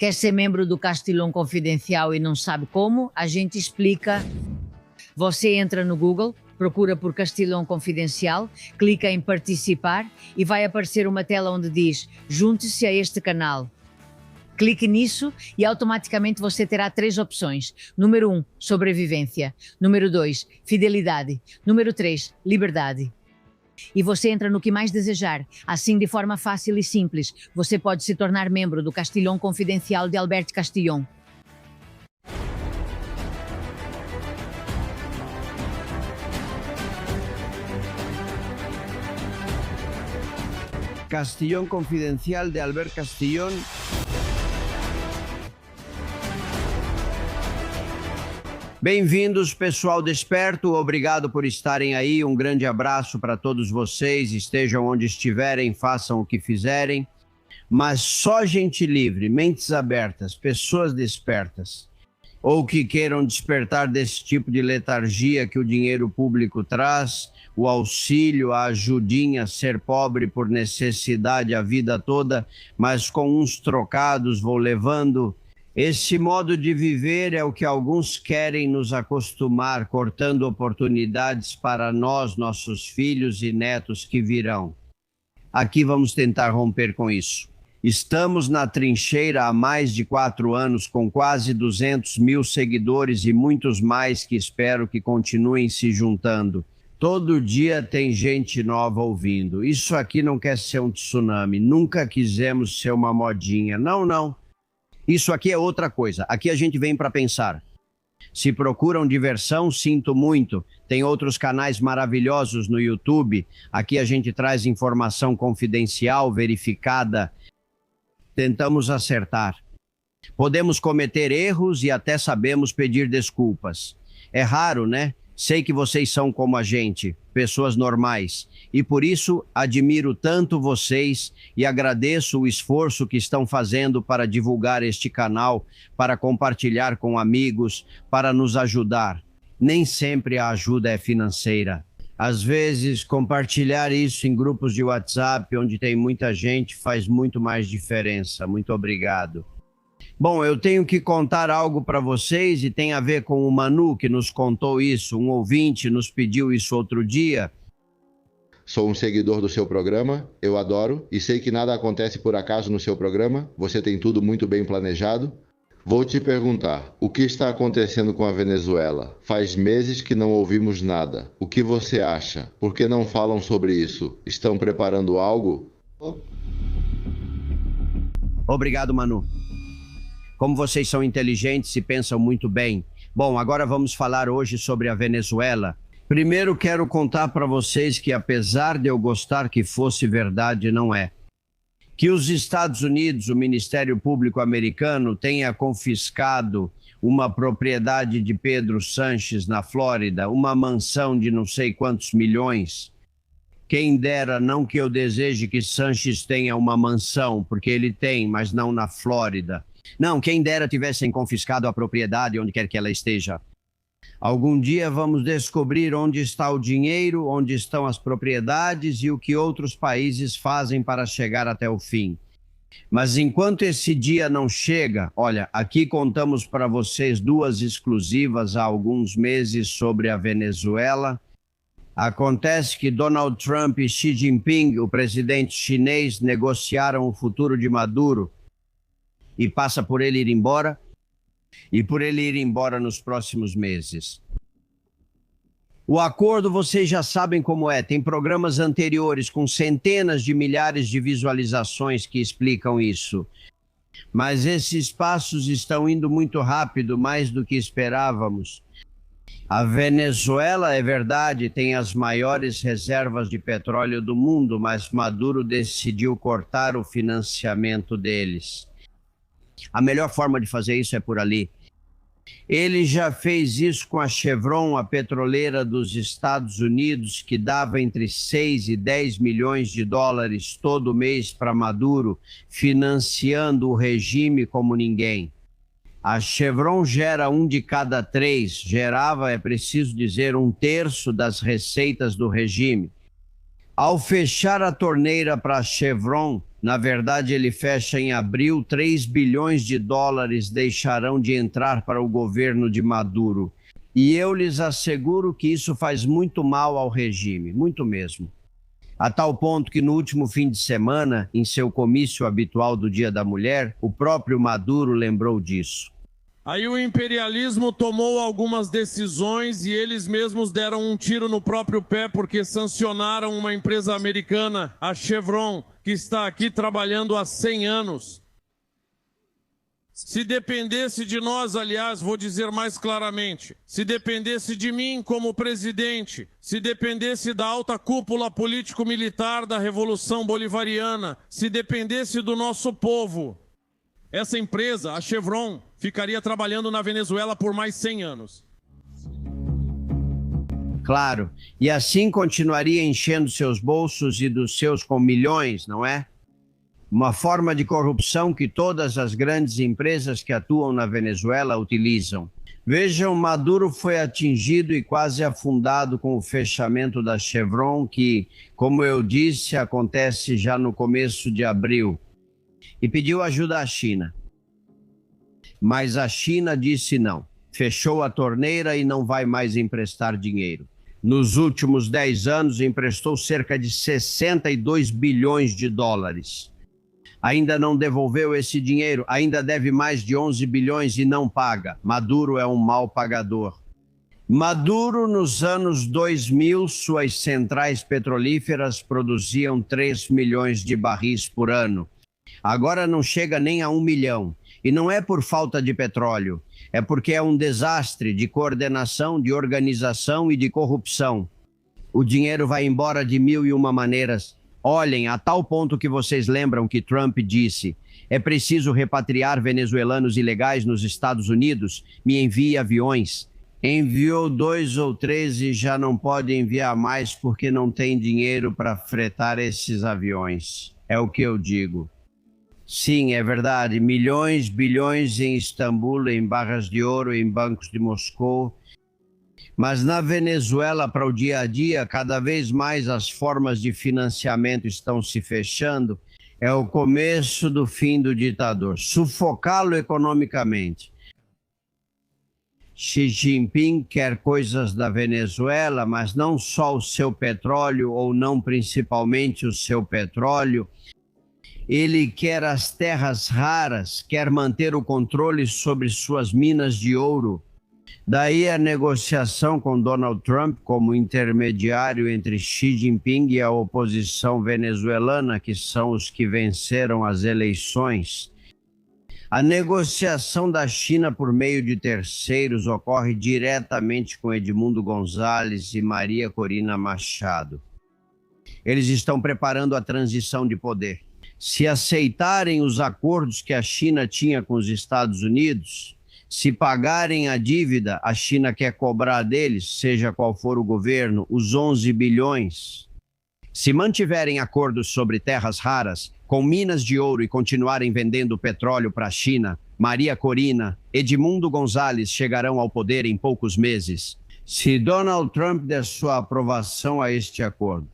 Quer ser membro do Castilhão Confidencial e não sabe como? A gente explica. Você entra no Google, procura por Castilhão Confidencial, clica em participar e vai aparecer uma tela onde diz junte-se a este canal. Clique nisso e automaticamente você terá 3 opções. Número 1, sobrevivência. Número 2, fidelidade. Número 3, liberdade. E você entra no que mais desejar. Assim, de forma fácil e simples, você pode se tornar membro do Castilhão Confidencial de Albert Castilhão. Castilhão Confidencial de Albert Castilhão. Bem-vindos, pessoal desperto, obrigado por estarem aí, um grande abraço para todos vocês, estejam onde estiverem, façam o que fizerem, mas só gente livre, mentes abertas, pessoas despertas, ou que queiram despertar desse tipo de letargia que o dinheiro público traz, o auxílio, a ajudinha, ser pobre por necessidade a vida toda, mas com uns trocados vou levando. Esse modo de viver é o que alguns querem nos acostumar, cortando oportunidades para nós, nossos filhos e netos que virão. Aqui vamos tentar romper com isso. Estamos na trincheira há mais de 4 anos, com quase 200 mil seguidores e muitos mais que espero que continuem se juntando. Todo dia tem gente nova ouvindo. Isso aqui não quer ser um tsunami, nunca quisemos ser uma modinha. Não, não. Isso aqui é outra coisa. Aqui a gente vem para pensar. Se procuram diversão, sinto muito. Tem outros canais maravilhosos no YouTube. Aqui a gente traz informação confidencial, verificada. Tentamos acertar. Podemos cometer erros e até sabemos pedir desculpas. É raro, né? Sei que vocês são como a gente, pessoas normais, e por isso admiro tanto vocês e agradeço o esforço que estão fazendo para divulgar este canal, para compartilhar com amigos, para nos ajudar. Nem sempre a ajuda é financeira. Às vezes, compartilhar isso em grupos de WhatsApp, onde tem muita gente, faz muito mais diferença. Muito obrigado. Bom, eu tenho que contar algo para vocês e tem a ver com o Manu, que nos contou isso. Um ouvinte nos pediu isso outro dia. Sou um seguidor do seu programa, eu adoro, e sei que nada acontece por acaso no seu programa, você tem tudo muito bem planejado. Vou te perguntar, o que está acontecendo com a Venezuela? Faz meses que não ouvimos nada. O que você acha? Por que não falam sobre isso? Estão preparando algo? Obrigado, Manu. Como vocês são inteligentes e pensam muito bem. Bom, agora vamos falar hoje sobre a Venezuela. Primeiro quero contar para vocês que apesar de eu gostar que fosse verdade, não é. Que os Estados Unidos, o Ministério Público americano, tenha confiscado uma propriedade de Pedro Sanches na Flórida, uma mansão de não sei quantos milhões. Quem dera, não que eu deseje que Sanches tenha uma mansão, porque ele tem, mas não na Flórida. Não, quem dera tivessem confiscado a propriedade onde quer que ela esteja. Algum dia vamos descobrir onde está o dinheiro, onde estão as propriedades e o que outros países fazem para chegar até o fim. Mas enquanto esse dia não chega, olha, aqui contamos para vocês 2 exclusivas há alguns meses sobre a Venezuela. Acontece que Donald Trump e Xi Jinping, o presidente chinês, negociaram o futuro de Maduro. E passa por ele ir embora, e por ele ir embora nos próximos meses. O acordo vocês já sabem como é, tem programas anteriores com centenas de milhares de visualizações que explicam isso. Mas esses passos estão indo muito rápido, mais do que esperávamos. A Venezuela, é verdade, tem as maiores reservas de petróleo do mundo, mas Maduro decidiu cortar o financiamento deles. A melhor forma de fazer isso é por ali. Ele já fez isso com a Chevron, a petroleira dos Estados Unidos, que dava entre 6 e 10 milhões de dólares todo mês para Maduro, financiando o regime como ninguém. A Chevron gera 1 de cada 3, gerava, é preciso dizer, 1/3 das receitas do regime. Ao fechar a torneira para a Chevron, na verdade ele fecha em abril, 3 bilhões de dólares deixarão de entrar para o governo de Maduro. E eu lhes asseguro que isso faz muito mal ao regime, muito mesmo. A tal ponto que no último fim de semana, em seu comício habitual do Dia da Mulher, o próprio Maduro lembrou disso. Aí o imperialismo tomou algumas decisões e eles mesmos deram um tiro no próprio pé porque sancionaram uma empresa americana, a Chevron, que está aqui trabalhando há 100 anos. Se dependesse de nós, aliás, vou dizer mais claramente, se dependesse de mim como presidente, se dependesse da alta cúpula político-militar da Revolução Bolivariana, se dependesse do nosso povo, essa empresa, a Chevron, ficaria trabalhando na Venezuela por mais 100 anos. Claro, e assim continuaria enchendo seus bolsos e dos seus com milhões, não é? Uma forma de corrupção que todas as grandes empresas que atuam na Venezuela utilizam. Vejam, Maduro foi atingido e quase afundado com o fechamento da Chevron, que, como eu disse, acontece já no começo de abril. E pediu ajuda à China. Mas a China disse não. Fechou a torneira e não vai mais emprestar dinheiro. Nos últimos 10 anos, emprestou cerca de 62 bilhões de dólares. Ainda não devolveu esse dinheiro, ainda deve mais de 11 bilhões e não paga. Maduro é um mau pagador. Maduro, nos anos 2000, suas centrais petrolíferas produziam 3 milhões de barris por ano. Agora não chega nem a 1 milhão. E não é por falta de petróleo, é porque é um desastre de coordenação, de organização e de corrupção. O dinheiro vai embora de 1001 maneiras. Olhem, a tal ponto que vocês lembram que Trump disse: é preciso repatriar venezuelanos ilegais nos Estados Unidos? Me envie aviões. Enviou 2 ou 3 e já não pode enviar mais porque não tem dinheiro para fretar esses aviões. É o que eu digo. Sim, é verdade. Milhões, bilhões em Istambul, em barras de ouro, em bancos de Moscou. Mas na Venezuela, para o dia a dia, cada vez mais as formas de financiamento estão se fechando. É o começo do fim do ditador. Sufocá-lo economicamente. Xi Jinping quer coisas da Venezuela, mas não só o seu petróleo, ou não principalmente o seu petróleo. Ele quer as terras raras, quer manter o controle sobre suas minas de ouro. Daí a negociação com Donald Trump como intermediário entre Xi Jinping e a oposição venezuelana, que são os que venceram as eleições. A negociação da China por meio de terceiros ocorre diretamente com Edmundo González e Maria Corina Machado. Eles estão preparando a transição de poder. Se aceitarem os acordos que a China tinha com os Estados Unidos, se pagarem a dívida, a China quer cobrar deles, seja qual for o governo, os 11 bilhões. Se mantiverem acordos sobre terras raras, com minas de ouro e continuarem vendendo petróleo para a China, Maria Corina, Edmundo González chegarão ao poder em poucos meses. Se Donald Trump der sua aprovação a este acordo.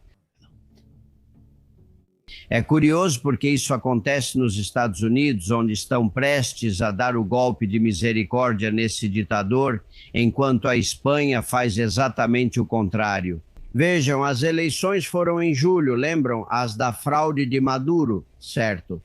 É curioso porque isso acontece nos Estados Unidos, onde estão prestes a dar o golpe de misericórdia nesse ditador, enquanto a Espanha faz exatamente o contrário. Vejam, as eleições foram em julho, lembram? As da fraude de Maduro, certo?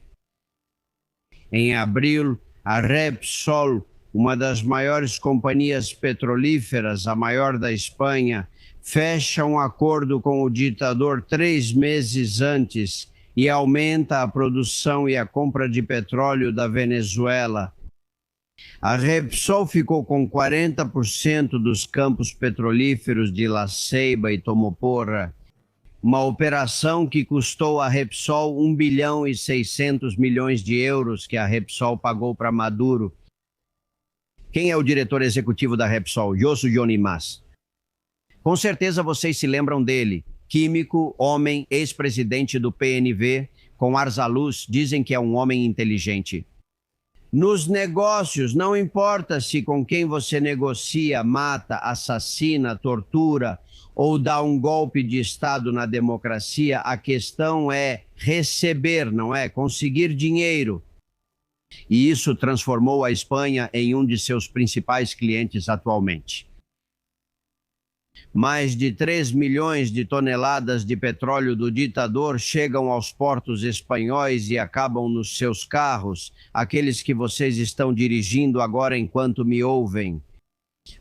Em abril, a Repsol, uma das maiores companhias petrolíferas, a maior da Espanha, fecha um acordo com o ditador 3 meses antes e aumenta a produção e a compra de petróleo da Venezuela. A Repsol ficou com 40% dos campos petrolíferos de La Ceiba e Tomoporra, uma operação que custou à Repsol 1 bilhão e 600 milhões de euros que a Repsol pagou para Maduro. Quem é o diretor executivo da Repsol? Yosu Yonimas. Com certeza vocês se lembram dele. Químico, homem, ex-presidente do PNV, com Arzaluz, dizem que é um homem inteligente. Nos negócios, não importa se com quem você negocia, mata, assassina, tortura ou dá um golpe de Estado na democracia, a questão é receber, não é? Conseguir dinheiro. E isso transformou a Espanha em um de seus principais clientes atualmente. Mais de 3 milhões de toneladas de petróleo do ditador chegam aos portos espanhóis e acabam nos seus carros, aqueles que vocês estão dirigindo agora enquanto me ouvem.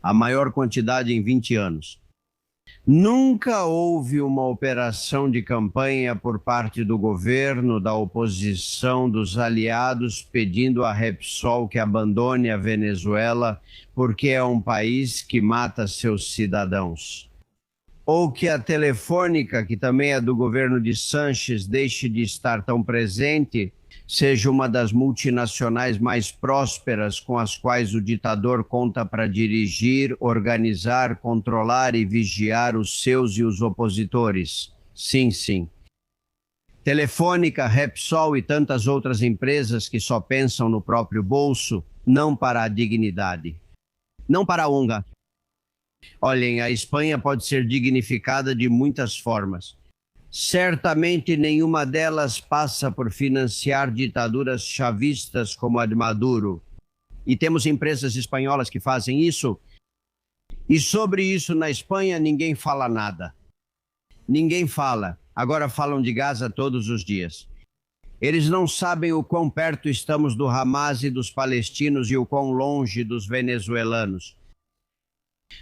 A maior quantidade em 20 anos. Nunca houve uma operação de campanha por parte do governo, da oposição, dos aliados, pedindo a Repsol que abandone a Venezuela, porque é um país que mata seus cidadãos. Ou que a Telefônica, que também é do governo de Sánchez, deixe de estar tão presente, seja uma das multinacionais mais prósperas com as quais o ditador conta para dirigir, organizar, controlar e vigiar os seus e os opositores. Sim, sim. Telefônica, Repsol e tantas outras empresas que só pensam no próprio bolso, não para a dignidade. Não para a honra. Olhem, a Espanha pode ser dignificada de muitas formas. Certamente nenhuma delas passa por financiar ditaduras chavistas como a de Maduro. E temos empresas espanholas que fazem isso. E sobre isso na Espanha ninguém fala nada. Ninguém fala. Agora falam de Gaza todos os dias. Eles não sabem o quão perto estamos do Hamas e dos palestinos e o quão longe dos venezuelanos.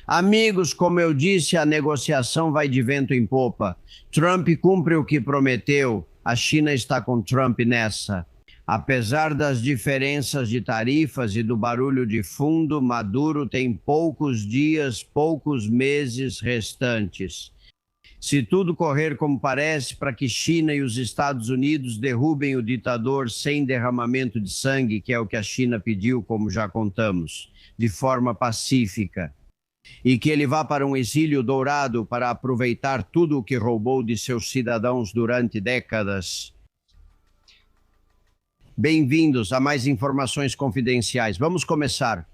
Amigos, como eu disse, a negociação vai de vento em popa. Trump cumpre o que prometeu. A China está com Trump nessa. Apesar das diferenças de tarifas e do barulho de fundo, Maduro tem poucos dias, poucos meses restantes. Se tudo correr como parece, para que China e os Estados Unidos derrubem o ditador sem derramamento de sangue, que é o que a China pediu, como já contamos, de forma pacífica. E que ele vá para um exílio dourado para aproveitar tudo o que roubou de seus cidadãos durante décadas. Bem-vindos a mais informações confidenciais. Vamos começar.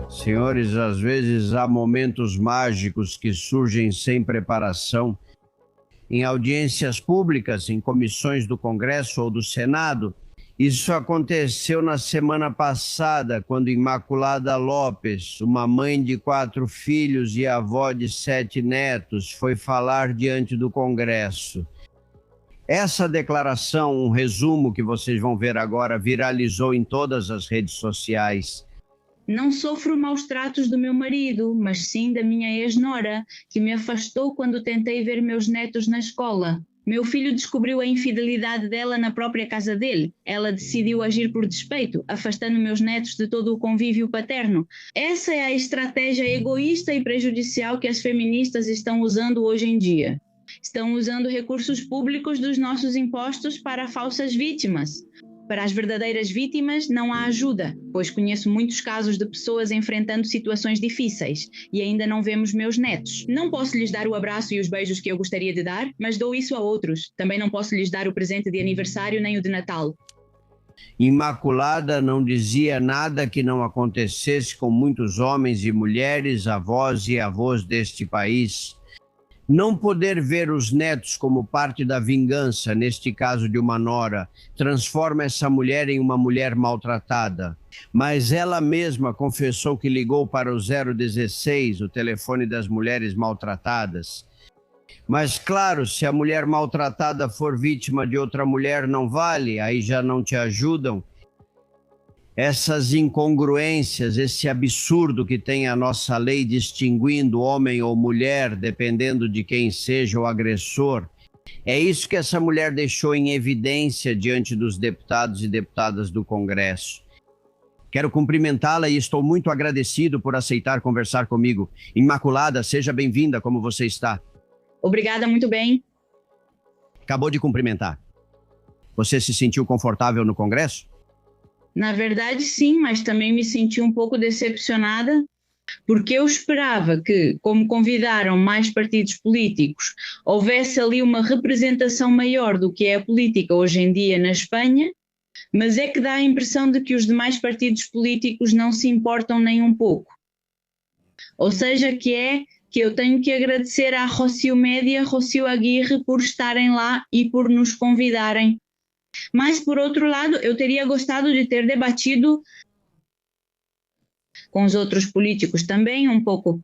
Senhores, às vezes há momentos mágicos que surgem sem preparação. Em audiências públicas, em comissões do Congresso ou do Senado. Isso aconteceu na semana passada, quando Imaculada Lopes, uma mãe de 4 filhos e avó de 7 netos, foi falar diante do Congresso. Essa declaração, um resumo que vocês vão ver agora, viralizou em todas as redes sociais. Não sofro maus tratos do meu marido, mas sim da minha ex-nora, que me afastou quando tentei ver meus netos na escola. Meu filho descobriu a infidelidade dela na própria casa dele. Ela decidiu agir por despeito, afastando meus netos de todo o convívio paterno. Essa é a estratégia egoísta e prejudicial que as feministas estão usando hoje em dia. Estão usando recursos públicos dos nossos impostos para falsas vítimas. Para as verdadeiras vítimas não há ajuda, pois conheço muitos casos de pessoas enfrentando situações difíceis e ainda não vemos meus netos. Não posso lhes dar o abraço e os beijos que eu gostaria de dar, mas dou isso a outros. Também não posso lhes dar o presente de aniversário nem o de Natal. Imaculada não dizia nada que não acontecesse com muitos homens e mulheres, avós e avós deste país. Não poder ver os netos como parte da vingança, neste caso de uma nora, transforma essa mulher em uma mulher maltratada. Mas ela mesma confessou que ligou para o 016, o telefone das mulheres maltratadas. Mas claro, se a mulher maltratada for vítima de outra mulher, não vale, aí já não te ajudam. Essas incongruências, esse absurdo que tem a nossa lei distinguindo homem ou mulher, dependendo de quem seja o agressor, é isso que essa mulher deixou em evidência diante dos deputados e deputadas do Congresso. Quero cumprimentá-la e estou muito agradecido por aceitar conversar comigo. Imaculada, seja bem-vinda, como você está? Obrigada, muito bem. Acabou de cumprimentar. Você se sentiu confortável no Congresso? Na verdade, sim, mas também me senti um pouco decepcionada. Porque eu esperava que, como convidaram mais partidos políticos, houvesse ali uma representação maior do que é a política hoje em dia na Espanha, mas é que dá a impressão de que os demais partidos políticos não se importam nem um pouco. Ou seja, que eu tenho que agradecer à Rocío Média, Rocío Aguirre, por estarem lá e por nos convidarem. Mas, por outro lado, eu teria gostado de ter debatido com os outros políticos também um pouco.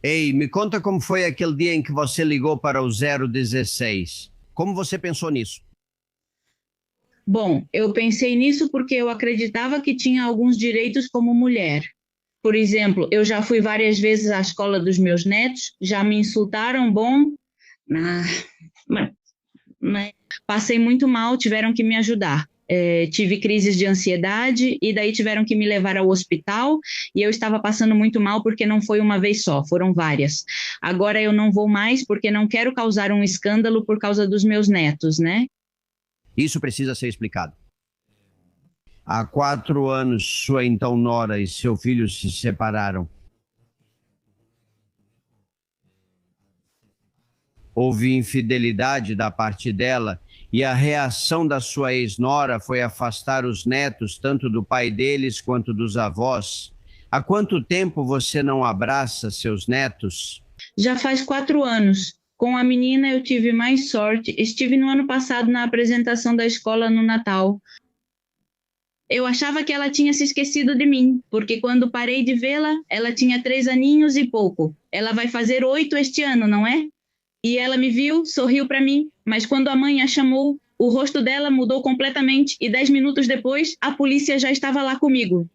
Ei, me conta como foi aquele dia em que você ligou para o 016. Como você pensou nisso? Bom, eu pensei nisso porque eu acreditava que tinha alguns direitos como mulher. Por exemplo, eu já fui várias vezes à escola dos meus netos, já me insultaram, mas passei muito mal, tiveram que me ajudar. Tive crises de ansiedade e daí tiveram que me levar ao hospital e eu estava passando muito mal porque não foi uma vez só, foram várias. Agora eu não vou mais porque não quero causar um escândalo por causa dos meus netos, né? Isso precisa ser explicado. Há 4 anos, sua então nora e seu filho se separaram. Houve infidelidade da parte dela e a reação da sua ex-nora foi afastar os netos, tanto do pai deles quanto dos avós. Há quanto tempo você não abraça seus netos? Já faz 4 anos. Com a menina eu tive mais sorte. Estive no ano passado na apresentação da escola no Natal. Eu achava que ela tinha se esquecido de mim, porque quando parei de vê-la, ela tinha 3 aninhos e pouco. Ela vai fazer 8 este ano, não é? E ela me viu, sorriu para mim, mas quando a mãe a chamou, o rosto dela mudou completamente e 10 minutos depois, a polícia já estava lá comigo.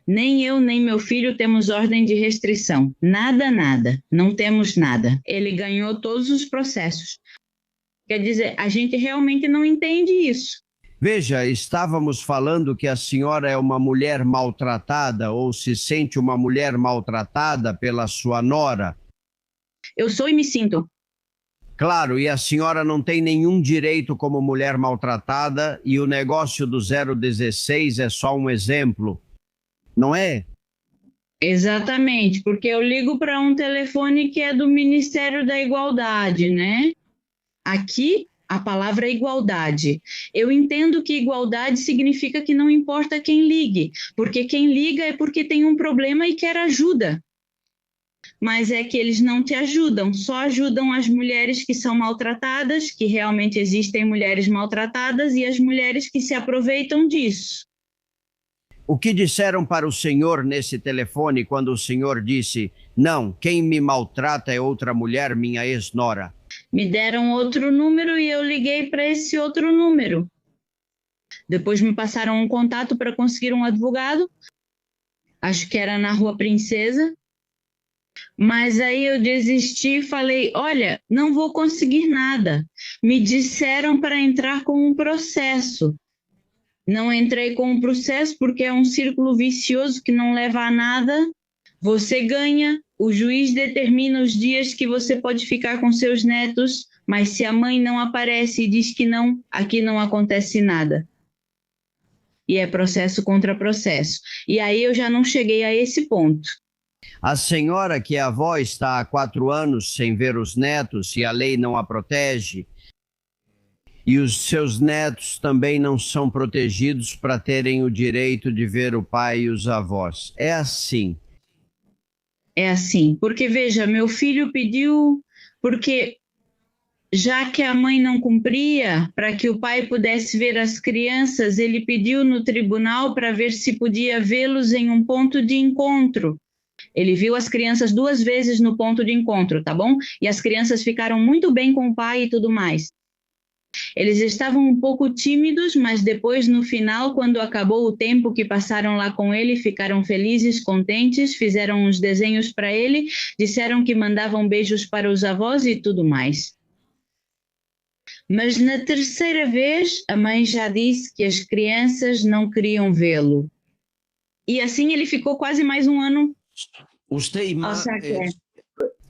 Nem eu, nem meu filho temos ordem de restrição. Nada, nada. Não temos nada. Ele ganhou todos os processos. Quer dizer, a gente realmente não entende isso. Veja, estávamos falando que a senhora é uma mulher maltratada ou se sente uma mulher maltratada pela sua nora. Eu sou e me sinto. Claro, e a senhora não tem nenhum direito como mulher maltratada e o negócio do 016 é só um exemplo, não é? Exatamente, porque eu ligo para um telefone que é do Ministério da Igualdade, né? Aqui, a palavra é igualdade. Eu entendo que igualdade significa que não importa quem ligue, porque quem liga é porque tem um problema e quer ajuda. Mas é que eles não te ajudam, só ajudam as mulheres que são maltratadas, que realmente existem mulheres maltratadas, e as mulheres que se aproveitam disso. O que disseram para o senhor nesse telefone quando o senhor disse: não, quem me maltrata é outra mulher, minha ex-nora? Me deram outro número e eu liguei para esse outro número. Depois me passaram um contato para conseguir um advogado, acho que era na Rua Princesa. Mas aí eu desisti e falei, olha, não vou conseguir nada. Me disseram para entrar com um processo. Não entrei com um processo porque é um círculo vicioso que não leva a nada. Você ganha, o juiz determina os dias que você pode ficar com seus netos, mas se a mãe não aparece e diz que não, aqui não acontece nada. E é processo contra processo. E aí eu já não cheguei a esse ponto. A senhora, que é avó, está há 4 anos sem ver os netos e a lei não a protege. E os seus netos também não são protegidos para terem o direito de ver o pai e os avós. É assim. É assim, porque veja, meu filho pediu, porque já que a mãe não cumpria, para que o pai pudesse ver as crianças, ele pediu no tribunal para ver se podia vê-los em um ponto de encontro. Ele viu as crianças 2 vezes no ponto de encontro, tá bom? E as crianças ficaram muito bem com o pai e tudo mais. Eles estavam um pouco tímidos, mas depois, no final, quando acabou o tempo que passaram lá com ele, ficaram felizes, contentes, fizeram uns desenhos para ele, disseram que mandavam beijos para os avós e tudo mais. Mas na 3ª vez, a mãe já disse que as crianças não queriam vê-lo. E assim ele ficou quase mais um ano.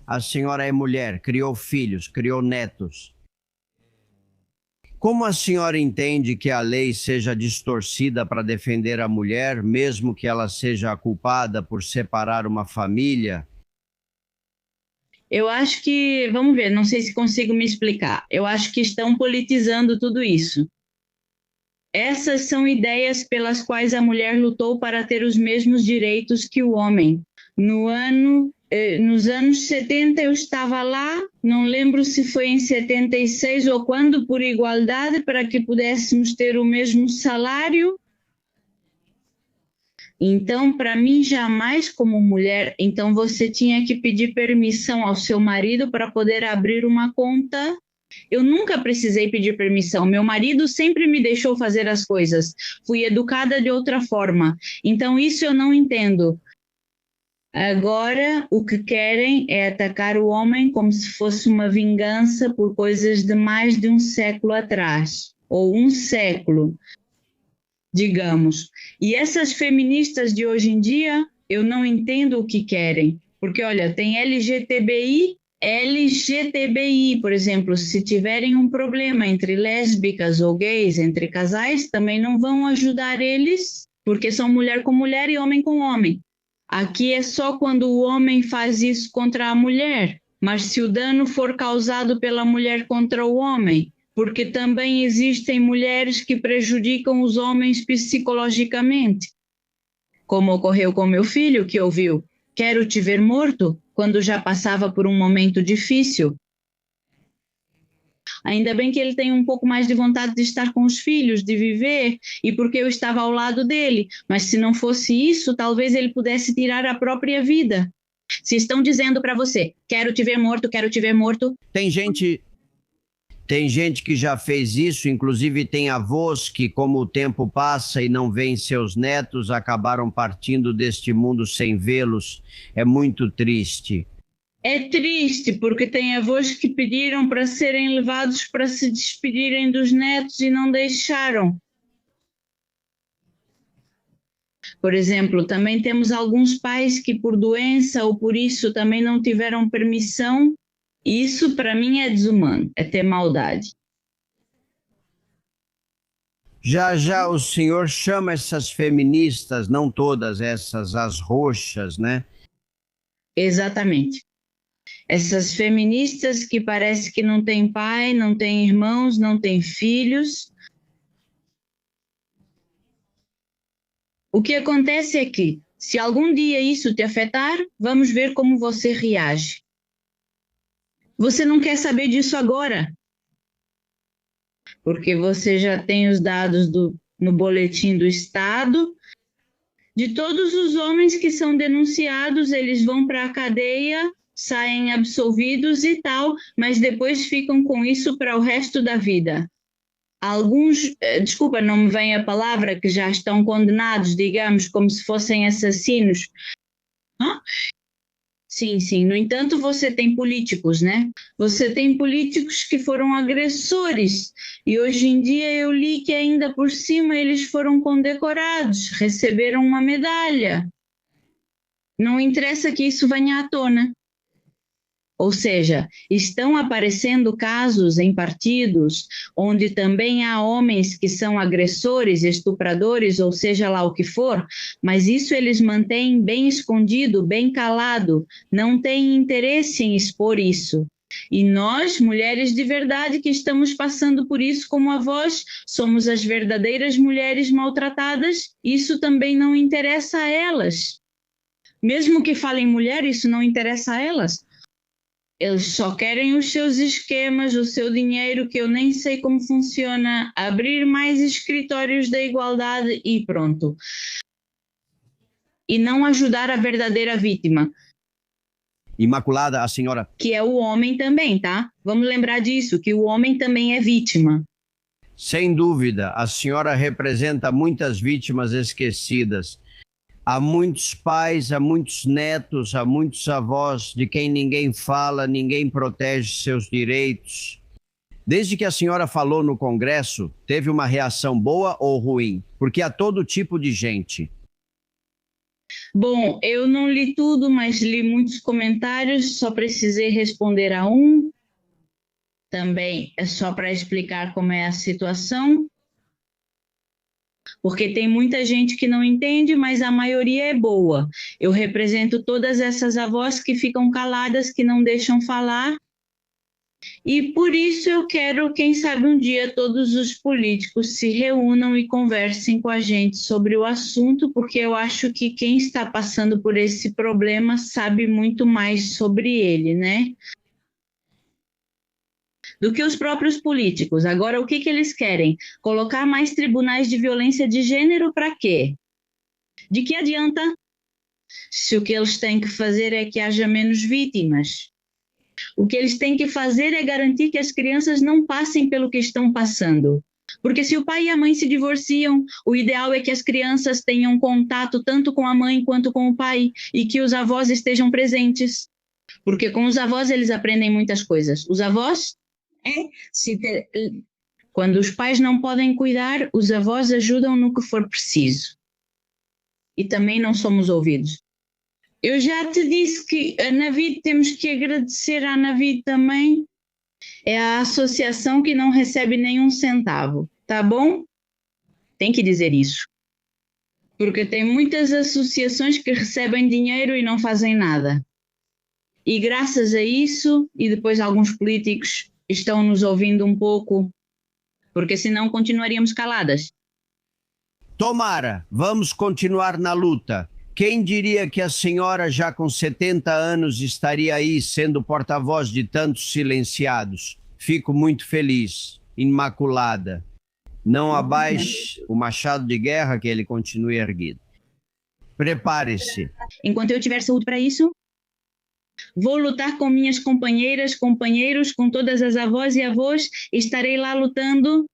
A senhora é mulher, criou filhos, criou netos. Como a senhora entende que a lei seja distorcida para defender a mulher, mesmo que ela seja culpada por separar uma família? Eu acho que, vamos ver, não sei se consigo me explicar. Eu acho que estão politizando tudo isso. Essas são ideias pelas quais a mulher lutou para ter os mesmos direitos que o homem. Nos anos 70 eu estava lá, não lembro se foi em 76 ou quando, por igualdade, para que pudéssemos ter o mesmo salário. Então, para mim, jamais como mulher, então você tinha que pedir permissão ao seu marido para poder abrir uma conta. Eu nunca precisei pedir permissão. Meu marido sempre me deixou fazer as coisas. Fui educada de outra forma. Então, isso eu não entendo. Agora, o que querem é atacar o homem como se fosse uma vingança por coisas de mais de um século atrás, ou um século, digamos. E essas feministas de hoje em dia, eu não entendo o que querem. Porque, olha, tem LGTBI, por exemplo, se tiverem um problema entre lésbicas ou gays, entre casais, também não vão ajudar eles, porque são mulher com mulher e homem com homem. Aqui é só quando o homem faz isso contra a mulher, mas se o dano for causado pela mulher contra o homem, porque também existem mulheres que prejudicam os homens psicologicamente, como ocorreu com meu filho, que ouviu "Quero te ver morto", quando já passava por um momento difícil. Ainda bem que ele tem um pouco mais de vontade de estar com os filhos, de viver, e porque eu estava ao lado dele. Mas se não fosse isso, talvez ele pudesse tirar a própria vida. Se estão dizendo para você, "Quero te ver morto, quero te ver morto". Tem gente que já fez isso, inclusive tem avós que, como o tempo passa e não veem seus netos, acabaram partindo deste mundo sem vê-los. É muito triste. É triste, porque tem avós que pediram para serem levados para se despedirem dos netos e não deixaram. Por exemplo, também temos alguns pais que por doença ou por isso também não tiveram permissão. Isso para mim é desumano, é ter maldade. Já o senhor chama essas feministas, não todas essas, as roxas, né? Exatamente. Essas feministas que parece que não têm pai, não têm irmãos, não têm filhos. O que acontece é que, se algum dia isso te afetar, vamos ver como você reage. Você não quer saber disso agora, porque você já tem os dados no boletim do Estado. De todos os homens que são denunciados, eles vão para a cadeia, saem absolvidos e tal, mas depois ficam com isso para o resto da vida. Alguns, desculpa, não me vem a palavra, que já estão condenados, digamos, como se fossem assassinos. Hã? Sim. No entanto, você tem políticos, né? Você tem políticos que foram agressores e hoje em dia eu li que ainda por cima eles foram condecorados, receberam uma medalha. Não interessa que isso venha à tona. Ou seja, estão aparecendo casos em partidos onde também há homens que são agressores, estupradores, ou seja lá o que for, mas isso eles mantêm bem escondido, bem calado, não têm interesse em expor isso. E nós, mulheres de verdade que estamos passando por isso como avós, somos as verdadeiras mulheres maltratadas, isso também não interessa a elas. Mesmo que falem mulher, isso não interessa a elas. Eles só querem os seus esquemas, o seu dinheiro, que eu nem sei como funciona, abrir mais escritórios da igualdade e pronto. E não ajudar a verdadeira vítima. Imaculada, a senhora... Que é o homem também, tá? Vamos lembrar disso, que o homem também é vítima. Sem dúvida, a senhora representa muitas vítimas esquecidas. Há muitos pais, há muitos netos, há muitos avós de quem ninguém fala, ninguém protege seus direitos. Desde que a senhora falou no Congresso, teve uma reação boa ou ruim? Porque há todo tipo de gente. Bom, eu não li tudo, mas li muitos comentários, só precisei responder a um. também é só para explicar como é a situação, porque tem muita gente que não entende, mas a maioria é boa. Eu represento todas essas avós que ficam caladas, que não deixam falar, e por isso eu quero, quem sabe um dia, todos os políticos se reúnam e conversem com a gente sobre o assunto, porque eu acho que quem está passando por esse problema sabe muito mais sobre ele, né? Do que os próprios políticos. Agora, o que eles querem? Colocar mais tribunais de violência de gênero para quê? De que adianta? Se o que eles têm que fazer é que haja menos vítimas. O que eles têm que fazer é garantir que as crianças não passem pelo que estão passando. Porque se o pai e a mãe se divorciam, o ideal é que as crianças tenham contato tanto com a mãe quanto com o pai e que os avós estejam presentes. Porque com os avós eles aprendem muitas coisas. Os avós, quando os pais não podem cuidar, os avós ajudam no que for preciso. E também não somos ouvidos. Eu já te disse que a Navid, temos que agradecer à Navid também, é a associação que não recebe nenhum centavo, tá bom? Tem que dizer isso. Porque tem muitas associações que recebem dinheiro e não fazem nada. E graças a isso, e depois alguns políticos estão nos ouvindo um pouco, porque senão continuaríamos caladas. Tomara, vamos continuar na luta. Quem diria que a senhora, já com 70 anos, estaria aí sendo porta-voz de tantos silenciados? Fico muito feliz. Imaculada. Não abaixe o machado de guerra, que ele continue erguido. Prepare-se. Enquanto eu tiver saúde para isso, vou lutar com minhas companheiras, companheiros, com todas as avós e avós. Estarei lá lutando.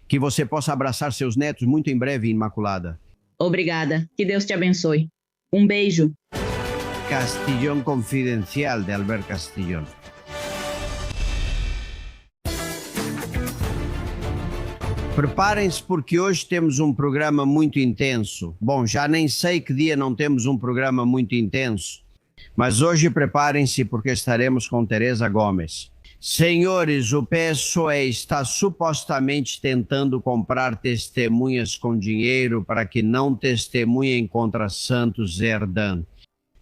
Que você possa abraçar seus netos muito em breve, Imaculada. Obrigada. Que Deus te abençoe. Um beijo. Castillón Confidencial, de Albert Castillón. Preparem-se, porque hoje temos um programa muito intenso. Bom, já nem sei que dia não temos um programa muito intenso, mas hoje preparem-se, porque estaremos com Teresa Gomes. Senhores, o PSOE está supostamente tentando comprar testemunhas com dinheiro para que não testemunhem contra Santos Zerdan.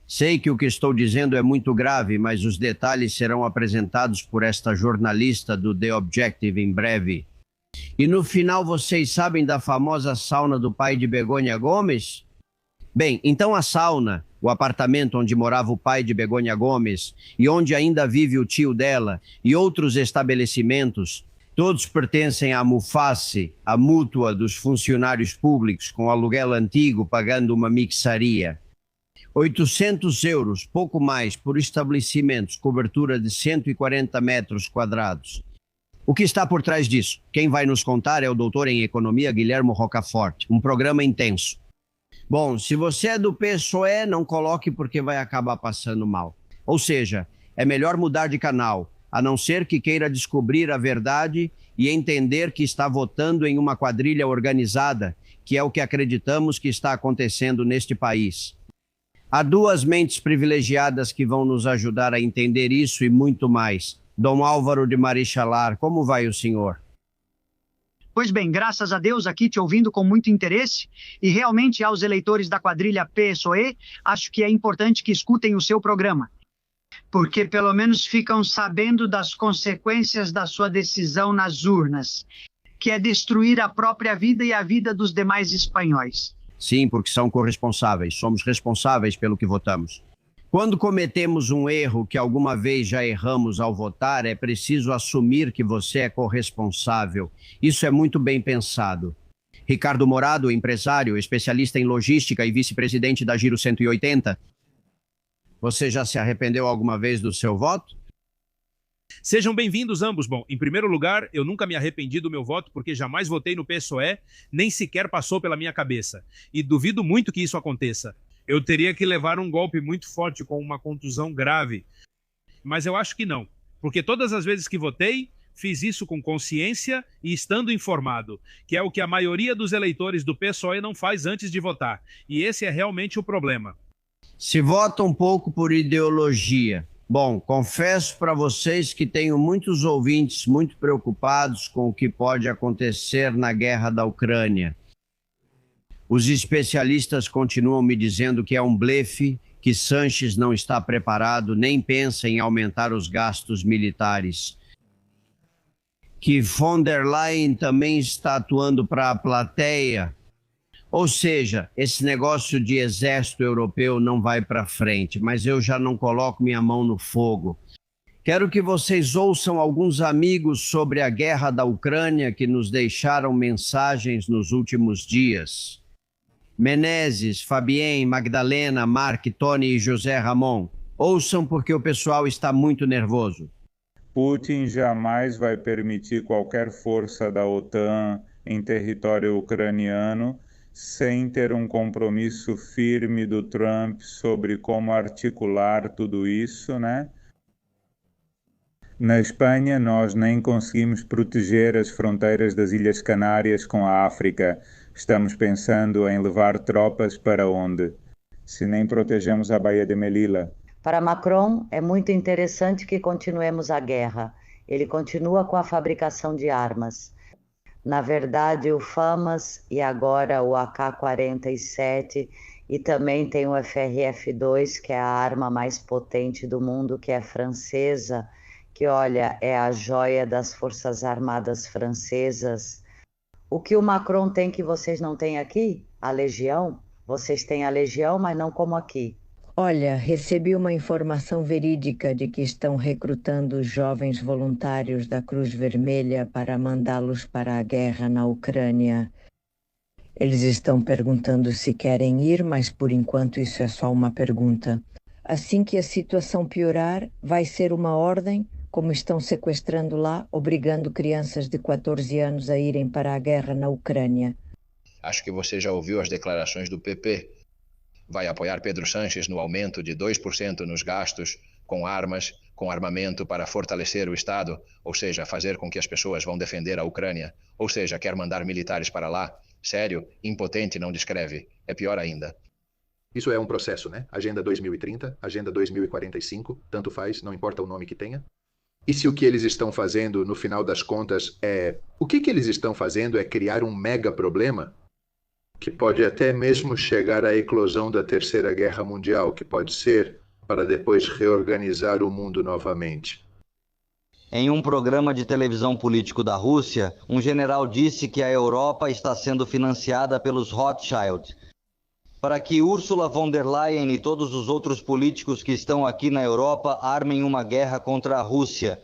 Sei que o que estou dizendo é muito grave, mas os detalhes serão apresentados por esta jornalista do The Objective em breve. E no final, vocês sabem da famosa sauna do pai de Begônia Gomes? Bem, então a sauna, o apartamento onde morava o pai de Begônia Gomes e onde ainda vive o tio dela e outros estabelecimentos, todos pertencem à Muface, a mútua dos funcionários públicos, com aluguel antigo, pagando uma mixaria. 800 euros, pouco mais, por estabelecimentos, cobertura de 140 metros quadrados. O que está por trás disso? Quem vai nos contar é o doutor em economia Guilhermo Rocafort. Um programa intenso. Bom, se você é do PSOE, não coloque, porque vai acabar passando mal. Ou seja, é melhor mudar de canal, a não ser que queira descobrir a verdade e entender que está votando em uma quadrilha organizada, que é o que acreditamos que está acontecendo neste país. Há duas mentes privilegiadas que vão nos ajudar a entender isso e muito mais. Dom Álvaro de Marichalar, como vai o senhor? Pois bem, graças a Deus, aqui te ouvindo com muito interesse, e realmente aos eleitores da quadrilha PSOE, acho que é importante que escutem o seu programa, porque pelo menos ficam sabendo das consequências da sua decisão nas urnas, que é destruir a própria vida e a vida dos demais espanhóis. Sim, porque são corresponsáveis, somos responsáveis pelo que votamos. Quando cometemos um erro que alguma vez já erramos ao votar, é preciso assumir que você é corresponsável. Isso é muito bem pensado. Ricardo Morado, empresário, especialista em logística e vice-presidente da Giro 180. Você já se arrependeu alguma vez do seu voto? Sejam bem-vindos ambos. Bom, em primeiro lugar, eu nunca me arrependi do meu voto porque jamais votei no PSOE, nem sequer passou pela minha cabeça. E duvido muito que isso aconteça. Eu teria que levar um golpe muito forte com uma contusão grave. Mas eu acho que não, porque todas as vezes que votei, fiz isso com consciência e estando informado, que é o que a maioria dos eleitores do PSOE não faz antes de votar. E esse é realmente o problema. Se vota um pouco por ideologia, Bom, confesso para vocês que tenho muitos ouvintes muito preocupados com o que pode acontecer na guerra da Ucrânia. Os especialistas continuam me dizendo que é um blefe, que Sanches não está preparado, nem pensa em aumentar os gastos militares. Que von der Leyen também está atuando para a plateia. Ou seja, esse negócio de exército europeu não vai para frente, mas eu já não coloco minha mão no fogo. Quero que vocês ouçam alguns amigos sobre a guerra da Ucrânia que nos deixaram mensagens nos últimos dias. Menezes, Fabien, Magdalena, Mark, Tony e José Ramon. Ouçam porque o pessoal está muito nervoso. Putin jamais vai permitir qualquer força da OTAN em território ucraniano sem ter um compromisso firme do Trump sobre como articular tudo isso, né? Na Espanha, nós nem conseguimos proteger as fronteiras das Ilhas Canárias com a África. Estamos pensando em levar tropas para onde? Se nem protegemos a Baía de Melilla. Para Macron, é muito interessante que continuemos a guerra. Ele continua com a fabricação de armas. Na verdade, o FAMAS e agora o AK-47 e também tem o FRF-2, que é a arma mais potente do mundo, que é francesa, que, olha, é a joia das Forças Armadas francesas. O que o Macron tem que vocês não têm aqui? A Legião? Vocês têm a Legião, mas não como aqui. Olha, recebi uma informação verídica de que estão recrutando jovens voluntários da Cruz Vermelha para mandá-los para a guerra na Ucrânia. Eles estão perguntando se querem ir, mas por enquanto isso é só uma pergunta. Assim que a situação piorar, vai ser uma ordem, como estão sequestrando lá, obrigando crianças de 14 anos a irem para a guerra na Ucrânia. Acho que você já ouviu as declarações do PP. Vai apoiar Pedro Sanches no aumento de 2% nos gastos com armas, com armamento para fortalecer o Estado, ou seja, fazer com que as pessoas vão defender a Ucrânia, ou seja, quer mandar militares para lá. Sério, impotente não descreve. É pior ainda. Isso é um processo, né? Agenda 2030, Agenda 2045, tanto faz, não importa o nome que tenha. E se o que eles estão fazendo, no final das contas, é... O que eles estão fazendo é criar um mega problema? Que pode até mesmo chegar à eclosão da Terceira Guerra Mundial, que pode ser para depois reorganizar o mundo novamente. Em um programa de televisão político da Rússia, um general disse que a Europa está sendo financiada pelos Rothschild, para que Ursula von der Leyen e todos os outros políticos que estão aqui na Europa armem uma guerra contra a Rússia.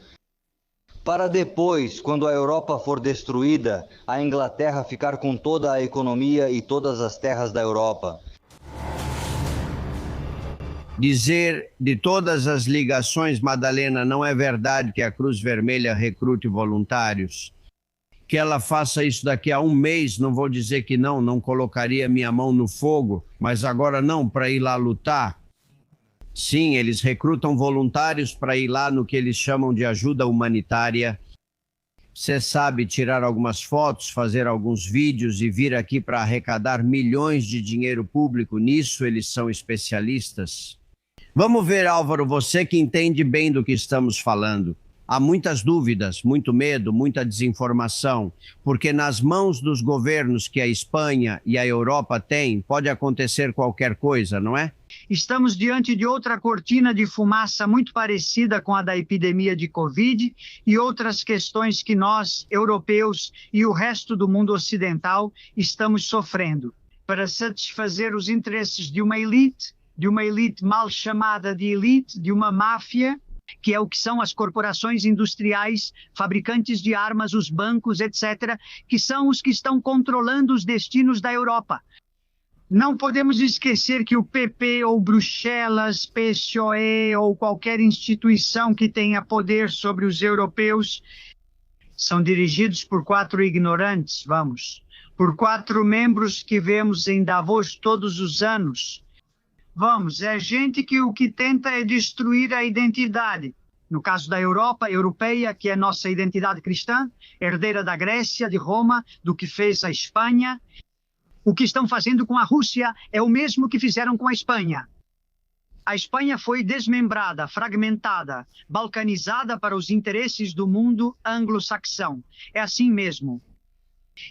Para depois, quando a Europa for destruída, a Inglaterra ficar com toda a economia e todas as terras da Europa. Dizer de todas as ligações, Madalena, não é verdade que a Cruz Vermelha recrute voluntários? Que ela faça isso daqui a um mês, não vou dizer que não colocaria minha mão no fogo, mas agora não, para ir lá lutar. Sim, eles recrutam voluntários para ir lá no que eles chamam de ajuda humanitária. Você sabe, tirar algumas fotos, fazer alguns vídeos e vir aqui para arrecadar milhões de dinheiro público. Nisso eles são especialistas. Vamos ver, Álvaro, você que entende bem do que estamos falando. Há muitas dúvidas, muito medo, muita desinformação, porque nas mãos dos governos que a Espanha e a Europa têm, pode acontecer qualquer coisa, não é? Estamos diante de outra cortina de fumaça muito parecida com a da epidemia de Covid e outras questões que nós, europeus e o resto do mundo ocidental, estamos sofrendo. Para satisfazer os interesses de uma elite mal chamada de elite, de uma máfia, que é o que são as corporações industriais, fabricantes de armas, os bancos, etc., que são os que estão controlando os destinos da Europa. Não podemos esquecer que o PP ou Bruxelas, PSOE ou qualquer instituição que tenha poder sobre os europeus são dirigidos por 4 ignorantes, por 4 membros que vemos em Davos todos os anos. É gente que o que tenta é destruir a identidade. No caso da Europa, europeia, que é nossa identidade cristã, herdeira da Grécia, de Roma, do que fez a Espanha. O que estão fazendo com a Rússia é o mesmo que fizeram com a Espanha. A Espanha foi desmembrada, fragmentada, balcanizada para os interesses do mundo anglo-saxão. É assim mesmo.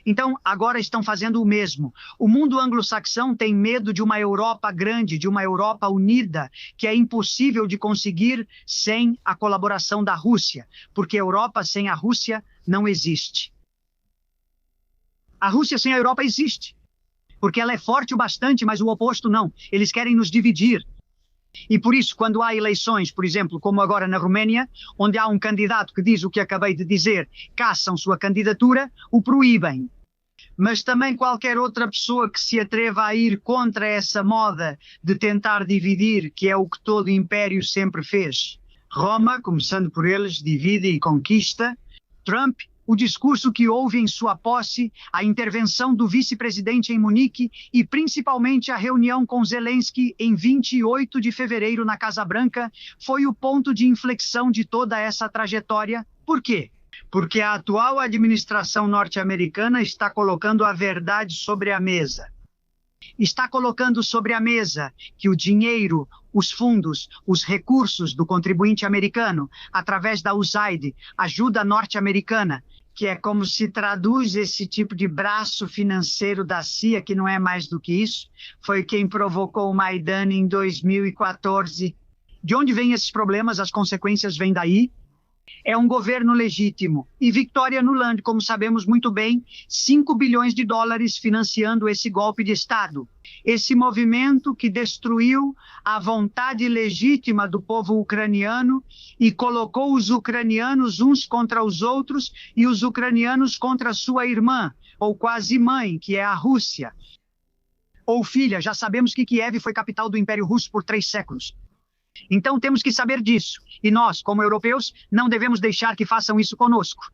Então, agora estão fazendo o mesmo. O mundo anglo-saxão tem medo de uma Europa grande, de uma Europa unida, que é impossível de conseguir sem a colaboração da Rússia, porque a Europa sem a Rússia não existe. A Rússia sem a Europa existe, porque ela é forte o bastante, mas o oposto não. Eles querem nos dividir. E por isso, quando há eleições, por exemplo, como agora na Roménia, onde há um candidato que diz o que acabei de dizer, caçam sua candidatura, o proíbem. Mas também qualquer outra pessoa que se atreva a ir contra essa moda de tentar dividir, que é o que todo império sempre fez. Roma, começando por eles, divide e conquista. Trump, o discurso que houve em sua posse, a intervenção do vice-presidente em Munique e principalmente a reunião com Zelensky em 28 de fevereiro na Casa Branca foi o ponto de inflexão de toda essa trajetória. Por quê? Porque a atual administração norte-americana está colocando a verdade sobre a mesa. Está colocando sobre a mesa que o dinheiro, os fundos, os recursos do contribuinte americano, através da USAID, ajuda norte-americana, que é como se traduz esse tipo de braço financeiro da CIA, que não é mais do que isso, foi quem provocou o Maidan em 2014. De onde vêm esses problemas? As consequências vêm daí. É um governo legítimo. E Victoria Nuland, como sabemos muito bem, 5 bilhões de dólares financiando esse golpe de Estado. Esse movimento que destruiu a vontade legítima do povo ucraniano e colocou os ucranianos uns contra os outros e os ucranianos contra sua irmã, ou quase mãe, que é a Rússia. Ou filha, já sabemos que Kiev foi capital do Império Russo por 3 séculos. Então temos que saber disso. E nós, como europeus, não devemos deixar que façam isso conosco.